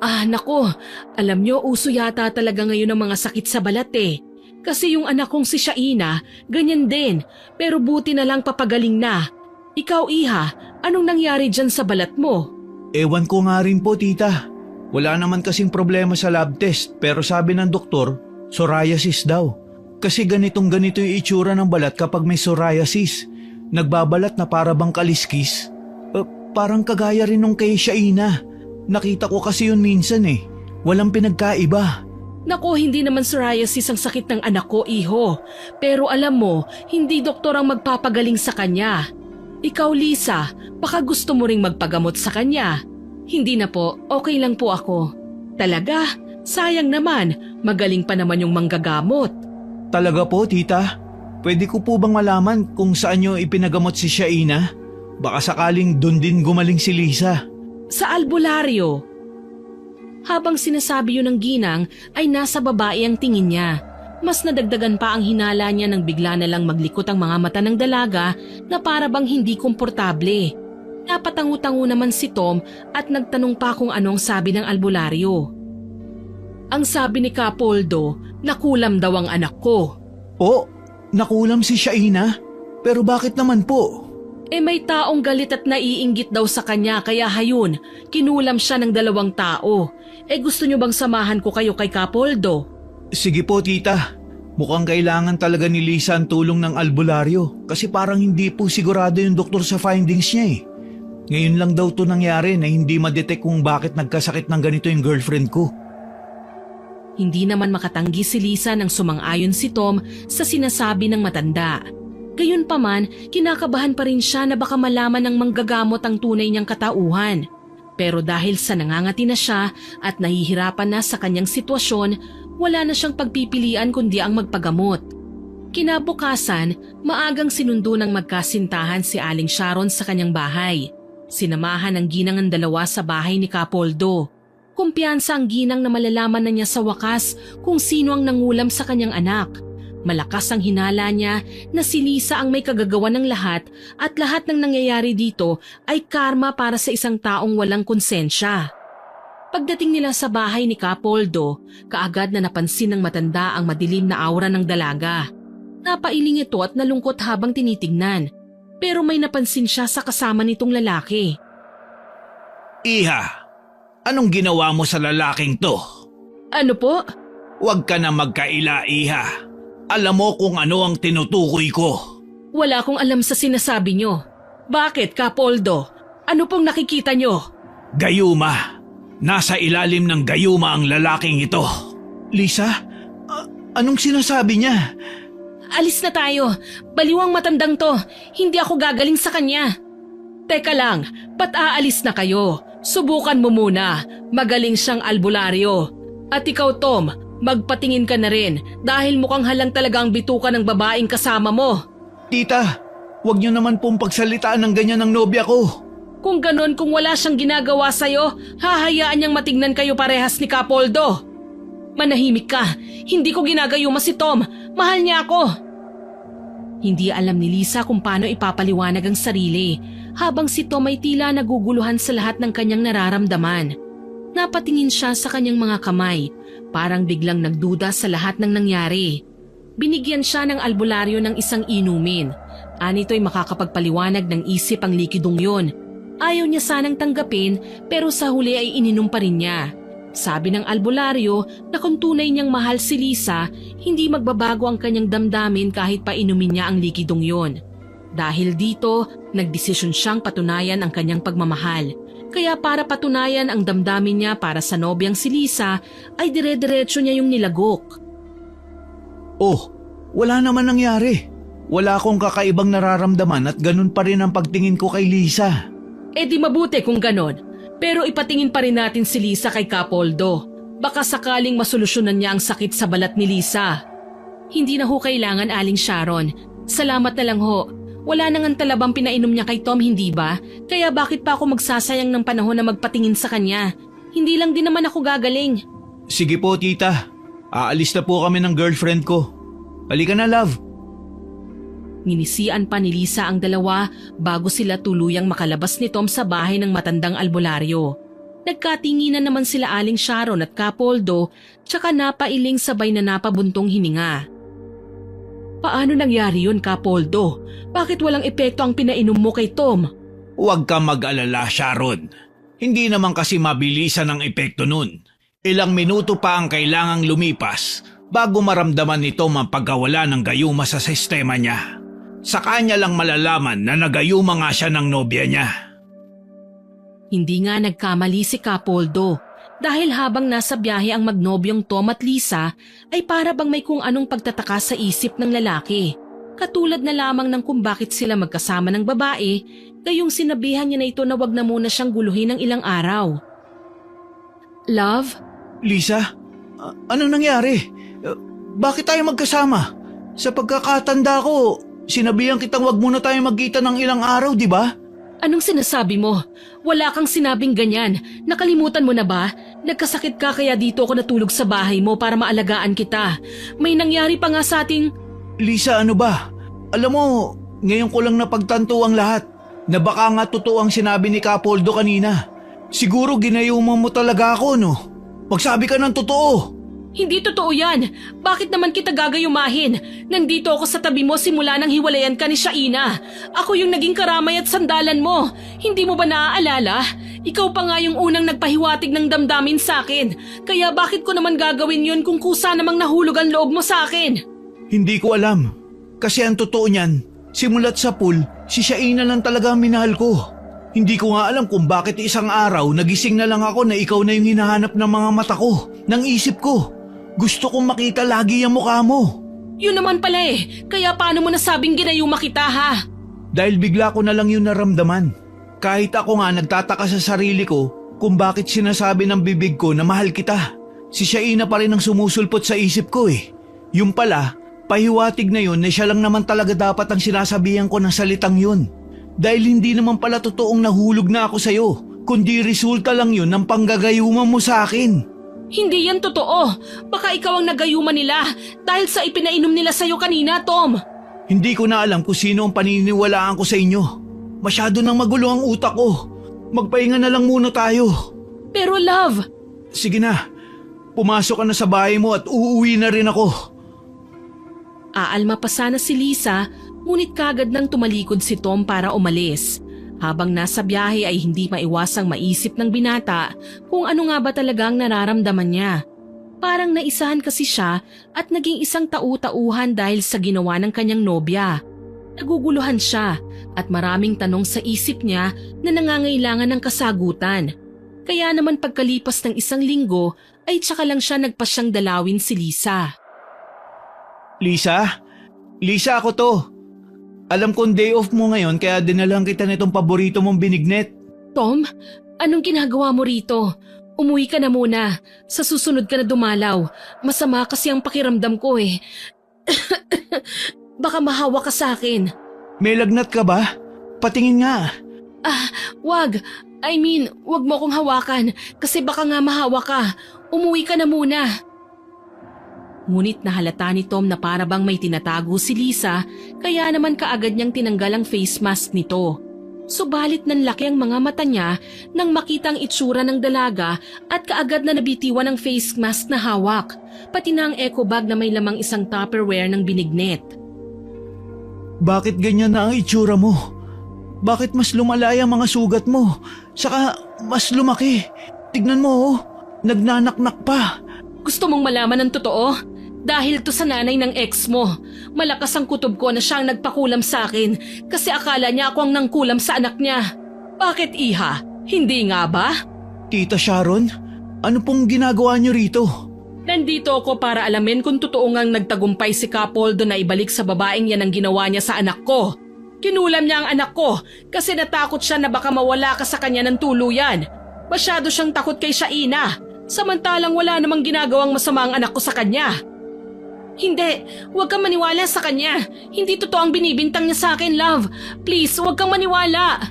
Nako, alam niyo uso yata talaga ngayon ang mga sakit sa balat eh. Kasi yung anak kong si Shaina, ganyan din. Pero buti na lang papagaling na. Ikaw, Iha, anong nangyari dyan sa balat mo? Ewan ko nga rin po, tita. Wala naman kasing problema sa lab test pero sabi ng doktor, psoriasis daw. Kasi ganito yung itsura ng balat kapag may psoriasis. Nagbabalat na para bang kaliskis. Parang kagaya rin nung kay Shaina. Nakita ko kasi yun minsan eh. Walang pinagkaiba. Nako, hindi naman psoriasis ang sakit ng anak ko, Iho. Pero alam mo, hindi doktor ang magpapagaling sa kanya. Ikaw, Lisa, baka gusto mo ring magpagamot sa kanya. Hindi na po, okay lang po ako. Talaga? Sayang naman, magaling pa naman yung manggagamot. Talaga po, tita? Pwede ko po bang malaman kung saan nyo ipinagamot si Shaina? Baka sakaling doon din gumaling si Lisa. Sa albularyo. Habang sinasabi yun ng ginang ay nasa babae ang tingin niya. Mas nadagdagan pa ang hinala niya nang bigla na lang maglikot ang mga mata ng dalaga na para bang hindi komportable. Napatangu-tangu naman si Tom at nagtanong pa kung anong sabi ng albularyo. Ang sabi ni Capoldo, nakulam daw ang anak ko. Po, nakulam si Shaina? Pero bakit naman po? May taong galit at naiinggit daw sa kanya kaya hayun, kinulam siya ng 2 tao. Gusto niyo bang samahan ko kayo kay Capoldo? Sige po, tita. Mukhang kailangan talaga ni Lisa ang tulong ng albularyo kasi parang hindi po sigurado yung doktor sa findings niya eh. Ngayon lang daw to nangyari na hindi ma-detect kung bakit nagkasakit ng ganito yung girlfriend ko. Hindi naman makatanggi si Lisa nang sumang-ayon si Tom sa sinasabi ng matanda. Gayunpaman, kinakabahan pa rin siya na baka malaman ng manggagamot ang tunay niyang katauhan. Pero dahil sa nangangati na siya at nahihirapan na sa kanyang sitwasyon, wala na siyang pagpipilian kundi ang magpagamot. Kinabukasan, maagang sinundo ng magkasintahan si Aling Sharon sa kanyang bahay. Sinamahan ng ginang ang dalawa sa bahay ni Kapoldo. Kumpiyansa ang ginang na malalaman na niya sa wakas kung sino ang nangulam sa kanyang anak. Malakas ang hinala niya na si Lisa ang may kagagawan ng lahat at lahat ng nangyayari dito ay karma para sa isang taong walang konsensya. Pagdating nila sa bahay ni Kapoldo, kaagad na napansin ng matanda ang madilim na aura ng dalaga. Napailing ito at nalungkot habang tinitignan, pero may napansin siya sa kasama nitong lalaki. Iha, anong ginawa mo sa lalaking to? Ano po? Huwag ka na magkaila, Iha. Alam mo kung ano ang tinutukoy ko. Wala akong alam sa sinasabi nyo. Bakit, Kapoldo? Ano pong nakikita nyo? Gayuma. Nasa ilalim ng gayuma ang lalaking ito. Lisa? Anong sinasabi niya? Alis na tayo. Baliwang matandang to. Hindi ako gagaling sa kanya. Teka lang, ba't aalis na kayo? Subukan mo muna. Magaling siyang albularyo. At ikaw, Tom, magpatingin ka na rin dahil mukhang halang talaga ang bituka ng babaeng kasama mo. Tita, huwag niyo naman pong pagsalitaan ng ganyan ng nobya ko. Kung ganon, kung wala siyang ginagawa sa'yo, hahayaan niyang matignan kayo parehas ni Kapoldo. Manahimik ka. Hindi ko ginagayuma si Tom. Mahal niya ako. Hindi alam ni Lisa kung paano ipapaliwanag ang sarili habang si Tom ay tila naguguluhan sa lahat ng kanyang nararamdaman. Napatingin siya sa kanyang mga kamay, parang biglang nagduda sa lahat ng nangyari. Binigyan siya ng albularyo ng isang inumin. Anito'y makakapagpaliwanag ng isip ang likidong yon. Ayaw niya sanang tanggapin pero sa huli ay ininom pa rin niya. Sabi ng albularyo na kung tunay niyang mahal si Lisa, hindi magbabago ang kanyang damdamin kahit pa inumin niya ang likidong yon. Dahil dito, nagdesisyon siyang patunayan ang kanyang pagmamahal. Kaya para patunayan ang damdamin niya para sa nobyang si Lisa, ay dire-diretso niya yung nilagok. Oh, wala naman nangyari. Wala akong kakaibang nararamdaman at ganun pa rin ang pagtingin ko kay Lisa. Eh di mabuti kung ganon. Pero ipatingin pa rin natin si Lisa kay Kapoldo. Baka sakaling masolusyonan niya ang sakit sa balat ni Lisa. Hindi na ho kailangan, Aling Sharon. Salamat na lang ho. Wala nang talabang pinainom niya kay Tom, hindi ba? Kaya bakit pa ako magsasayang ng panahon na magpatingin sa kanya? Hindi lang din naman ako gagaling. Sige po, tita. Aalis na po kami ng girlfriend ko. Halika na, love. Nginisian pa ni Lisa ang dalawa bago sila tuluyang makalabas ni Tom sa bahay ng matandang albularyo. Nagkatinginan naman sila Aling Sharon at Kapoldo, tsaka napailing sabay na napabuntong hininga. Paano nangyari yun, Kapoldo? Bakit walang epekto ang pinainom mo kay Tom? Huwag ka mag-alala, Sharon. Hindi naman kasi mabilisan ang epekto nun. Ilang minuto pa ang kailangang lumipas bago maramdaman ni Tom ang pagkawala ng gayuma sa sistema niya. Sa kanya lang malalaman na nagayuma nga siya ng nobya niya. Hindi nga nagkamali si Kapoldo dahil habang nasa biyahe ang magnobyong Tom at Lisa ay para bang may kung anong pagtataka sa isip ng lalaki. Katulad na lamang ng kung bakit sila magkasama ng babae, gayong sinabihan niya na ito na wag na muna siyang guluhin ng ilang araw. Love? Lisa, ano nangyari? Bakit tayo magkasama? Sa pagkakatanda ko, sinabihan kitang wag muna tayo magkita ng ilang araw, di ba? Anong sinasabi mo? Wala kang sinabing ganyan. Nakalimutan mo na ba? Nagkasakit ka kaya dito ako natulog sa bahay mo para maalagaan kita. May nangyari pa nga sa ating... Lisa, ano ba? Alam mo, ngayon ko lang napagtanto ang lahat na baka nga totoo ang sinabi ni Kapoldo kanina. Siguro ginayuman mo talaga ako, no? Magsabi ka ng totoo. Hindi totoo yan. Bakit naman kita gagayumahin? Nandito ako sa tabi mo simula nang hiwalayan ka ni Shaina. Ako yung naging karamay at sandalan mo. Hindi mo ba naaalala? Ikaw pa nga yung unang nagpahiwatig ng damdamin sa akin. Kaya bakit ko naman gagawin yun kung kusa namang nahulog ang loob mo sa akin? Hindi ko alam. Kasi ang totoo niyan, simulat sa pool, si Shaina lang talaga ang minahal ko. Hindi ko nga alam kung bakit isang araw nagising na lang ako na ikaw na yung hinahanap ng mga mata ko, ng isip ko. Gusto kong makita lagi ang mukha mo. Yun naman pala eh. Kaya paano mo nasabing ginayuma kita ha? Dahil bigla ko na lang yun naramdaman. Kahit ako nga nagtataka sa sarili ko kung bakit sinasabi ng bibig ko na mahal kita. Si Shaina pa rin ang sumusulpot sa isip ko eh. Yung pala, pahiwatig na yun na siya lang naman talaga dapat ang sinasabihan ko ng salitang yun. Dahil hindi naman pala totoong nahulog na ako sa'yo, kundi resulta lang yun ng panggagayuman mo sa akin. Hindi yan totoo. Baka ikaw ang nagayuman nila dahil sa ipinainom nila sa'yo kanina, Tom. Hindi ko na alam kung sino ang paniniwalaan ko sa inyo. Masyado nang magulo ang utak ko. Magpahinga na lang muna tayo. Pero love, Sige na, pumasok ka na sa bahay mo at uuwi na rin ako. aalma pa sana si Lisa, ngunit kagad nang tumalikod si Tom para umalis. Habang nasa biyahe ay hindi maiwasang maisip ng binata kung ano nga ba talagang nararamdaman niya. Parang naisahan kasi siya at naging isang tau-tauhan dahil sa ginawa ng kanyang nobya. Naguguluhan siya at maraming tanong sa isip niya na nangangailangan ng kasagutan. Kaya naman pagkalipas ng 1 linggo ay tsaka lang siya nagpasyang dalawin si Lisa. Lisa? Lisa, ako to. Alam kong day off mo ngayon kaya dinalang kita nitong paborito mong binignet. Tom, anong ginagawa mo rito? Umuwi ka na muna. Sa susunod ka na dumalaw. Masama kasi ang pakiramdam ko eh. Baka mahawa ka sa akin. May lagnat ka ba? Patingin nga. Wag. Wag mo akong hawakan kasi baka nga mahawa ka. Umuwi ka na muna. Ngunit nahalata ni Tom na para bang may tinatago si Lisa kaya naman kaagad niyang tinanggal ang face mask nito. Subalit nanlaki ang mga mata niya nang makita ang itsura ng dalaga at kaagad na nabitiwan ang face mask na hawak, pati na ang eco bag na may lamang isang Tupperware ng binignet. Bakit ganyan na ang itsura mo? Bakit mas lumalaya ang mga sugat mo? Saka mas lumaki. Tignan mo oh, nagnanaknak pa. Gusto mong malaman ng totoo? Dahil to sa nanay ng ex mo. Malakas ang kutob ko na siya ang nagpakulam sa akin kasi akala niya ako ang nangkulam sa anak niya. Bakit iha? Hindi nga ba? Tita Sharon, ano pong ginagawa niyo rito? Nandito ako para alamin kung totoo ngang nagtagumpay si Capoldo na ibalik sa babaeng yan ang ginawa niya sa anak ko. Kinulam niya ang anak ko kasi natakot siya na baka mawala ka sa kanya ng tuluyan. Masyado siyang takot kay Shaina, samantalang wala namang ginagawang masama ang anak ko sa kanya. Hindi, huwag kang maniwala sa kanya. Hindi totoo ang binibintang niya sa akin, love. Please, huwag kang maniwala.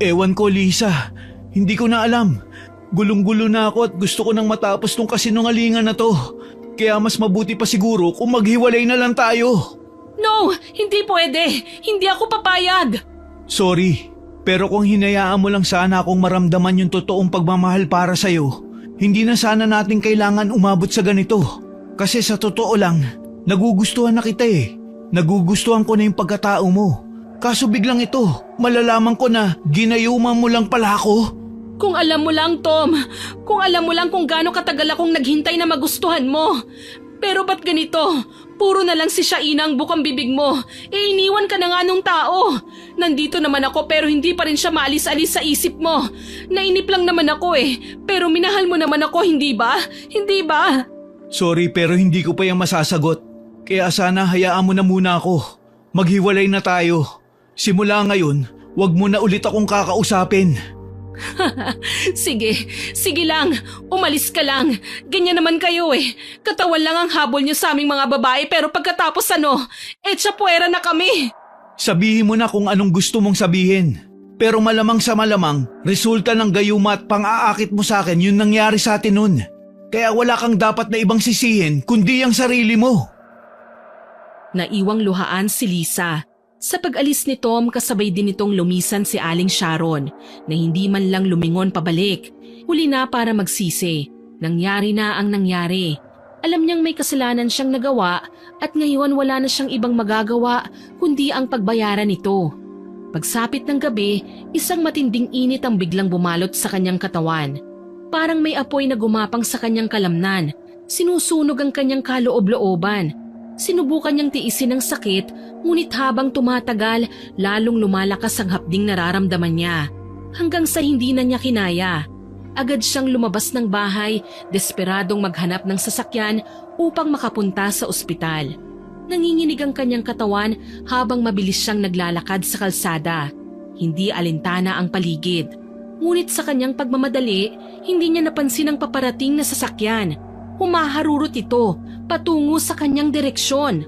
Ewan ko, Lisa. Hindi ko na alam. Gulong-gulo na ako at gusto ko nang matapos tong kasinungalingan na to. Kaya mas mabuti pa siguro kung maghiwalay na lang tayo. No, hindi pwede. Hindi ako papayag. Sorry, pero kung hinayaan mo lang sana akong maramdaman yung totoong pagmamahal para sa'yo, hindi na sana natin kailangan umabot sa ganito. Kasi sa totoo lang, nagugustuhan na kita eh. Nagugustuhan ko na yung pagkatao mo. Kaso biglang ito, malalaman ko na ginayuman mo lang pala ako. Kung alam mo lang, Tom. Kung alam mo lang kung gaano katagal akong naghintay na magustuhan mo. Pero ba't ganito? Puro na lang si Shaina ang bukang bibig mo. Iniwan ka na nga nung tao. Nandito naman ako pero hindi pa rin siya maalis-alis sa isip mo. Nainip lang naman ako eh. Pero minahal mo naman ako, hindi ba? Hindi ba? Sorry pero hindi ko pa yung masasagot. Kaya sana hayaan mo na muna ako. Maghiwalay na tayo. Simula ngayon, wag mo na ulit akong kakausapin. Sige lang. Umalis ka lang. Ganyan naman kayo eh. Katawan lang ang habol niyo sa aming mga babae pero pagkatapos tsapuera na kami. Sabihin mo na kung anong gusto mong sabihin. Pero malamang sa malamang, resulta ng gayuma at pang-aakit mo sa akin yun nangyari sa atin nun. Kaya wala kang dapat na ibang sisihin kundi ang sarili mo. Naiwang luhaan si Lisa. Sa pag-alis ni Tom, kasabay din nitong lumisan si Aling Sharon na hindi man lang lumingon pabalik. Huli na para magsisi. Nangyari na ang nangyari. Alam niyang may kasalanan siyang nagawa at ngayon wala na siyang ibang magagawa kundi ang pagbayaran nito. Pagsapit ng gabi, isang matinding init ang biglang bumalot sa kanyang katawan. Parang may apoy na gumapang sa kanyang kalamnan. Sinusunog ang kanyang kaloob-looban. Sinubukan niyang tiisin ang sakit, ngunit habang tumatagal, lalong lumalakas ang hapding nararamdaman niya. Hanggang sa hindi na niya kinaya. Agad siyang lumabas ng bahay, desperadong maghanap ng sasakyan upang makapunta sa ospital. Nanginginig ang kanyang katawan habang mabilis siyang naglalakad sa kalsada. Hindi alintana ang paligid. Ngunit sa kanyang pagmamadali, hindi niya napansin ang paparating na sasakyan. Humaharurot ito patungo sa kanyang direksyon.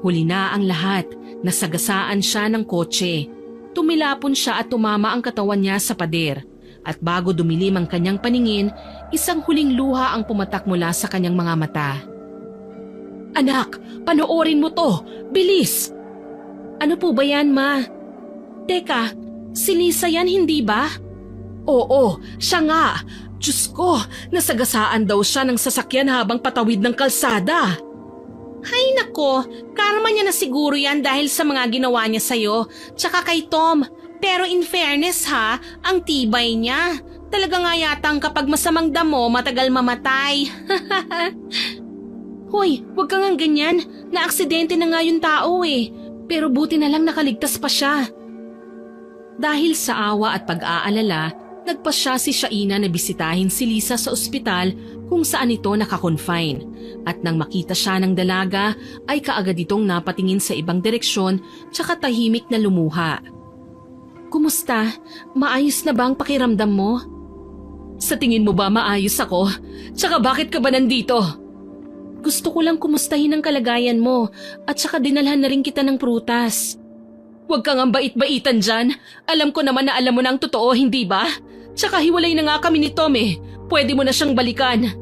Huli na ang lahat, nasagasaan siya ng kotse. Tumilapon siya at tumama ang katawan niya sa pader. At bago dumilim ang kanyang paningin, isang huling luha ang pumatak mula sa kanyang mga mata. Anak, panoorin mo to! Bilis! Ano po ba yan, Ma? Teka, si Lisa yan hindi ba? Oo, siya nga. Diyos ko, nasagasaan daw siya ng sasakyan habang patawid ng kalsada. Hay nako, karma niya na siguro yan dahil sa mga ginawa niya sa'yo, tsaka kay Tom. Pero in fairness ha, ang tibay niya. Talaga nga yatang kapag masamang damo, matagal mamatay. Hoy, wag ka nga ganyan. Na-aksidente na nga yung tao eh. Pero buti na lang nakaligtas pa siya. Dahil sa awa at pag-aalala, nagpasya si Shaina na bisitahin si Lisa sa ospital kung saan ito nakakonfine. At nang makita siya ng dalaga, ay kaagad itong napatingin sa ibang direksyon tsaka tahimik na lumuha. Kumusta? Maayos na ba ang pakiramdam mo? Sa tingin mo ba maayos ako? Tsaka bakit ka ba nandito? Gusto ko lang kumustahin ang kalagayan mo at tsaka dinalhan na rin kita ng prutas. Huwag kang ang bait-baitan dyan. Alam ko naman na alam mo na ang totoo, hindi ba? Tsaka hiwalay na nga kami ni Tom eh. Pwede mo na siyang balikan.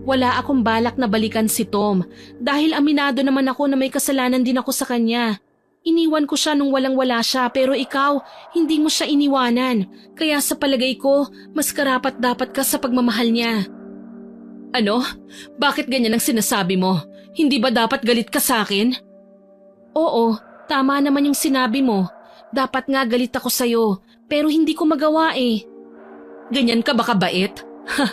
Wala akong balak na balikan si Tom dahil aminado naman ako na may kasalanan din ako sa kanya. Iniwan ko siya nung walang-wala siya pero ikaw, hindi mo siya iniwanan. Kaya sa palagay ko, mas karapat-dapat ka sa pagmamahal niya. Ano? Bakit ganyan ang sinasabi mo? Hindi ba dapat galit ka sa akin? Oo, tama naman yung sinabi mo. Dapat nga galit ako sa'yo, pero hindi ko magawa eh. Ganyan ka ba kabait? Ha,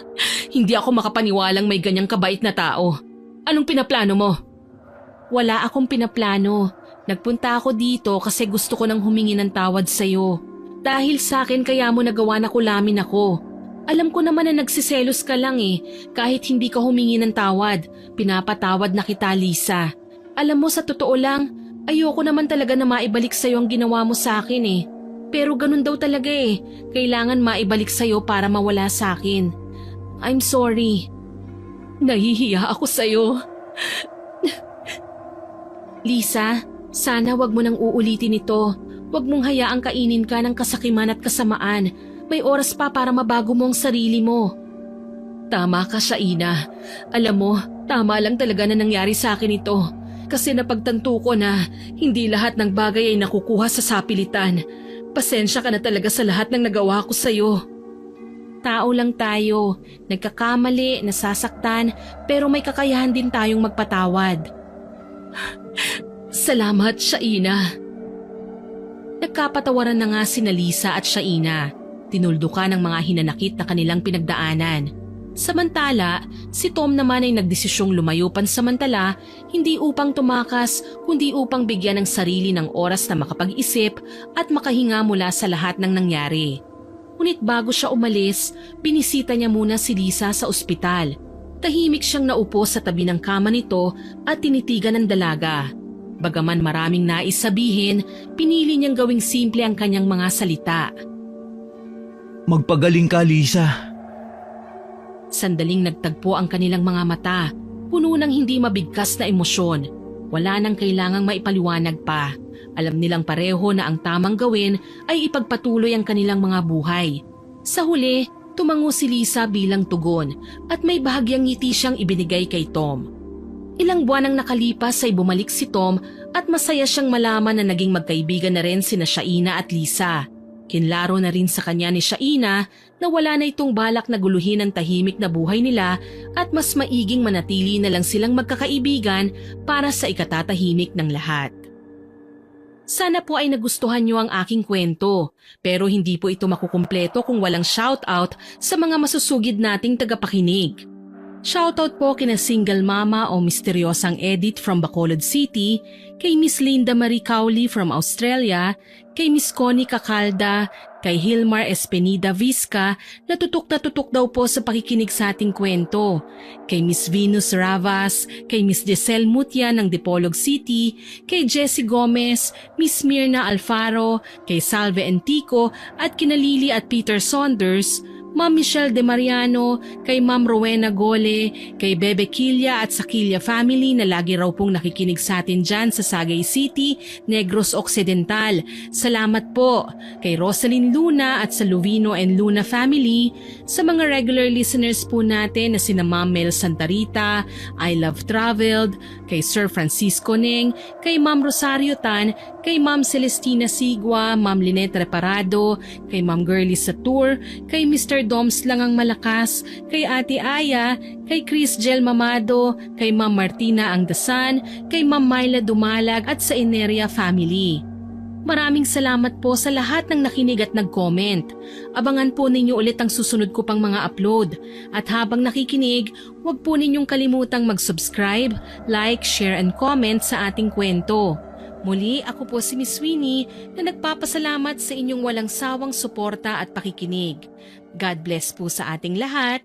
hindi ako makapaniwalang may ganyang kabait na tao. Anong pinaplano mo? Wala akong pinaplano. Nagpunta ako dito kasi gusto ko nang humingi ng tawad sa'yo. Dahil sa akin kaya mo nagawa na kulamin ako. Alam ko naman na nagsiselos ka lang eh. Kahit hindi ka humingi ng tawad, pinapatawad na kita, Lisa. Alam mo, sa totoo lang, ayoko naman talaga na maibalik sa'yo ang ginawa mo sa akin eh. Pero ganun daw talaga eh. Kailangan maibalik sa'yo para mawala sa akin. I'm sorry. Nahihiya ako sa'yo. Lisa, sana wag mo nang uulitin ito. Wag mong hayaang kainin ka ng kasakiman at kasamaan. May oras pa para mabago mo ang sarili mo. Tama ka, Shaina. Alam mo, tama lang talaga na nangyari sa akin ito. Kasi napagtanto ko na hindi lahat ng bagay ay nakukuha sa sapilitan. Pasensya ka na talaga sa lahat ng nagawa ko sa'yo. Tao lang tayo. Nagkakamali, nasasaktan, pero may kakayahan din tayong magpatawad. Salamat, Shaina. Nagkapatawaran na nga sina Lisa at Shaina. Tinuldukan ng mga hinanakit na kanilang pinagdaanan. Samantala, si Tom naman ay nagdesisyong lumayo pansamantala, hindi upang tumakas kundi upang bigyan ng sarili ng oras na makapag-isip at makahinga mula sa lahat ng nangyari. Ngunit bago siya umalis, binisita niya muna si Lisa sa ospital. Tahimik siyang naupo sa tabi ng kama nito at tinitigan ng dalaga. Bagaman maraming nais sabihin, pinili niyang gawing simple ang kanyang mga salita. Magpagaling ka, Lisa. Sandaling nagtagpo ang kanilang mga mata, puno ng hindi mabigkas na emosyon. Wala nang kailangang maipaliwanag pa. Alam nilang pareho na ang tamang gawin ay ipagpatuloy ang kanilang mga buhay. Sa huli, tumango si Lisa bilang tugon at may bahagyang ngiti siyang ibinigay kay Tom. Ilang buwan ang nakalipas ay bumalik si Tom at masaya siyang malaman na naging magkaibigan na rin sina Shaina at Lisa. Kinlaro na rin sa kanya ni Shaina na wala na itong balak na guluhin ang tahimik na buhay nila at mas maiging manatili na lang silang magkakaibigan para sa ikatatahimik ng lahat. Sana po ay nagustuhan niyo ang aking kwento, pero hindi po ito makukumpleto kung walang shoutout sa mga masusugid nating tagapakinig. Shoutout po kina Single Mama o Misteryosang Edith from Bacolod City, kay Miss Linda Marie Cowley from Australia, kay Miss Connie Cacalda, kay Hilmar Espenida Vizca na tutok daw po sa pakikinig sa ating kwento, kay Miss Venus Ravas, kay Miss Giselle Mutia ng Dipolog City, kay Jessie Gomez, Miss Mirna Alfaro, kay Salve Antico at kina Lily at Peter Saunders. Ma'am Michelle De Mariano, kay Ma'am Rowena Gole, kay Bebe Quilla at sa Quilla family na lagi raw pong nakikinig sa atin dyan sa Sagay City, Negros Occidental. Salamat po. Kay Rosalyn Luna at sa Luvino and Luna family, sa mga regular listeners po natin na sina Ma'am Mel Santarita, I Love Traveled, kay Sir Francisco Ning, kay Ma'am Rosario Tan, kay Ma'am Celestina Sigua, Ma'am Lynette Reparado, kay Ma'am Girlie Satur, kay Mr. Doms lang ang malakas, kay Ate Aya, kay Chris Gel Mamado, kay Ma'am Martina Angdasan, kay Ma'am Myla Dumalag at sa Ineria family. Maraming salamat po sa lahat ng nakinig at nag-comment. Abangan po ninyo ulit ang susunod ko pang mga upload. At habang nakikinig, huwag po ninyong kalimutang mag-subscribe, like, share and comment sa ating kwento. Muli, ako po si Miss Winnie na nagpapasalamat sa inyong walang sawang suporta at pakikinig. God bless po sa ating lahat.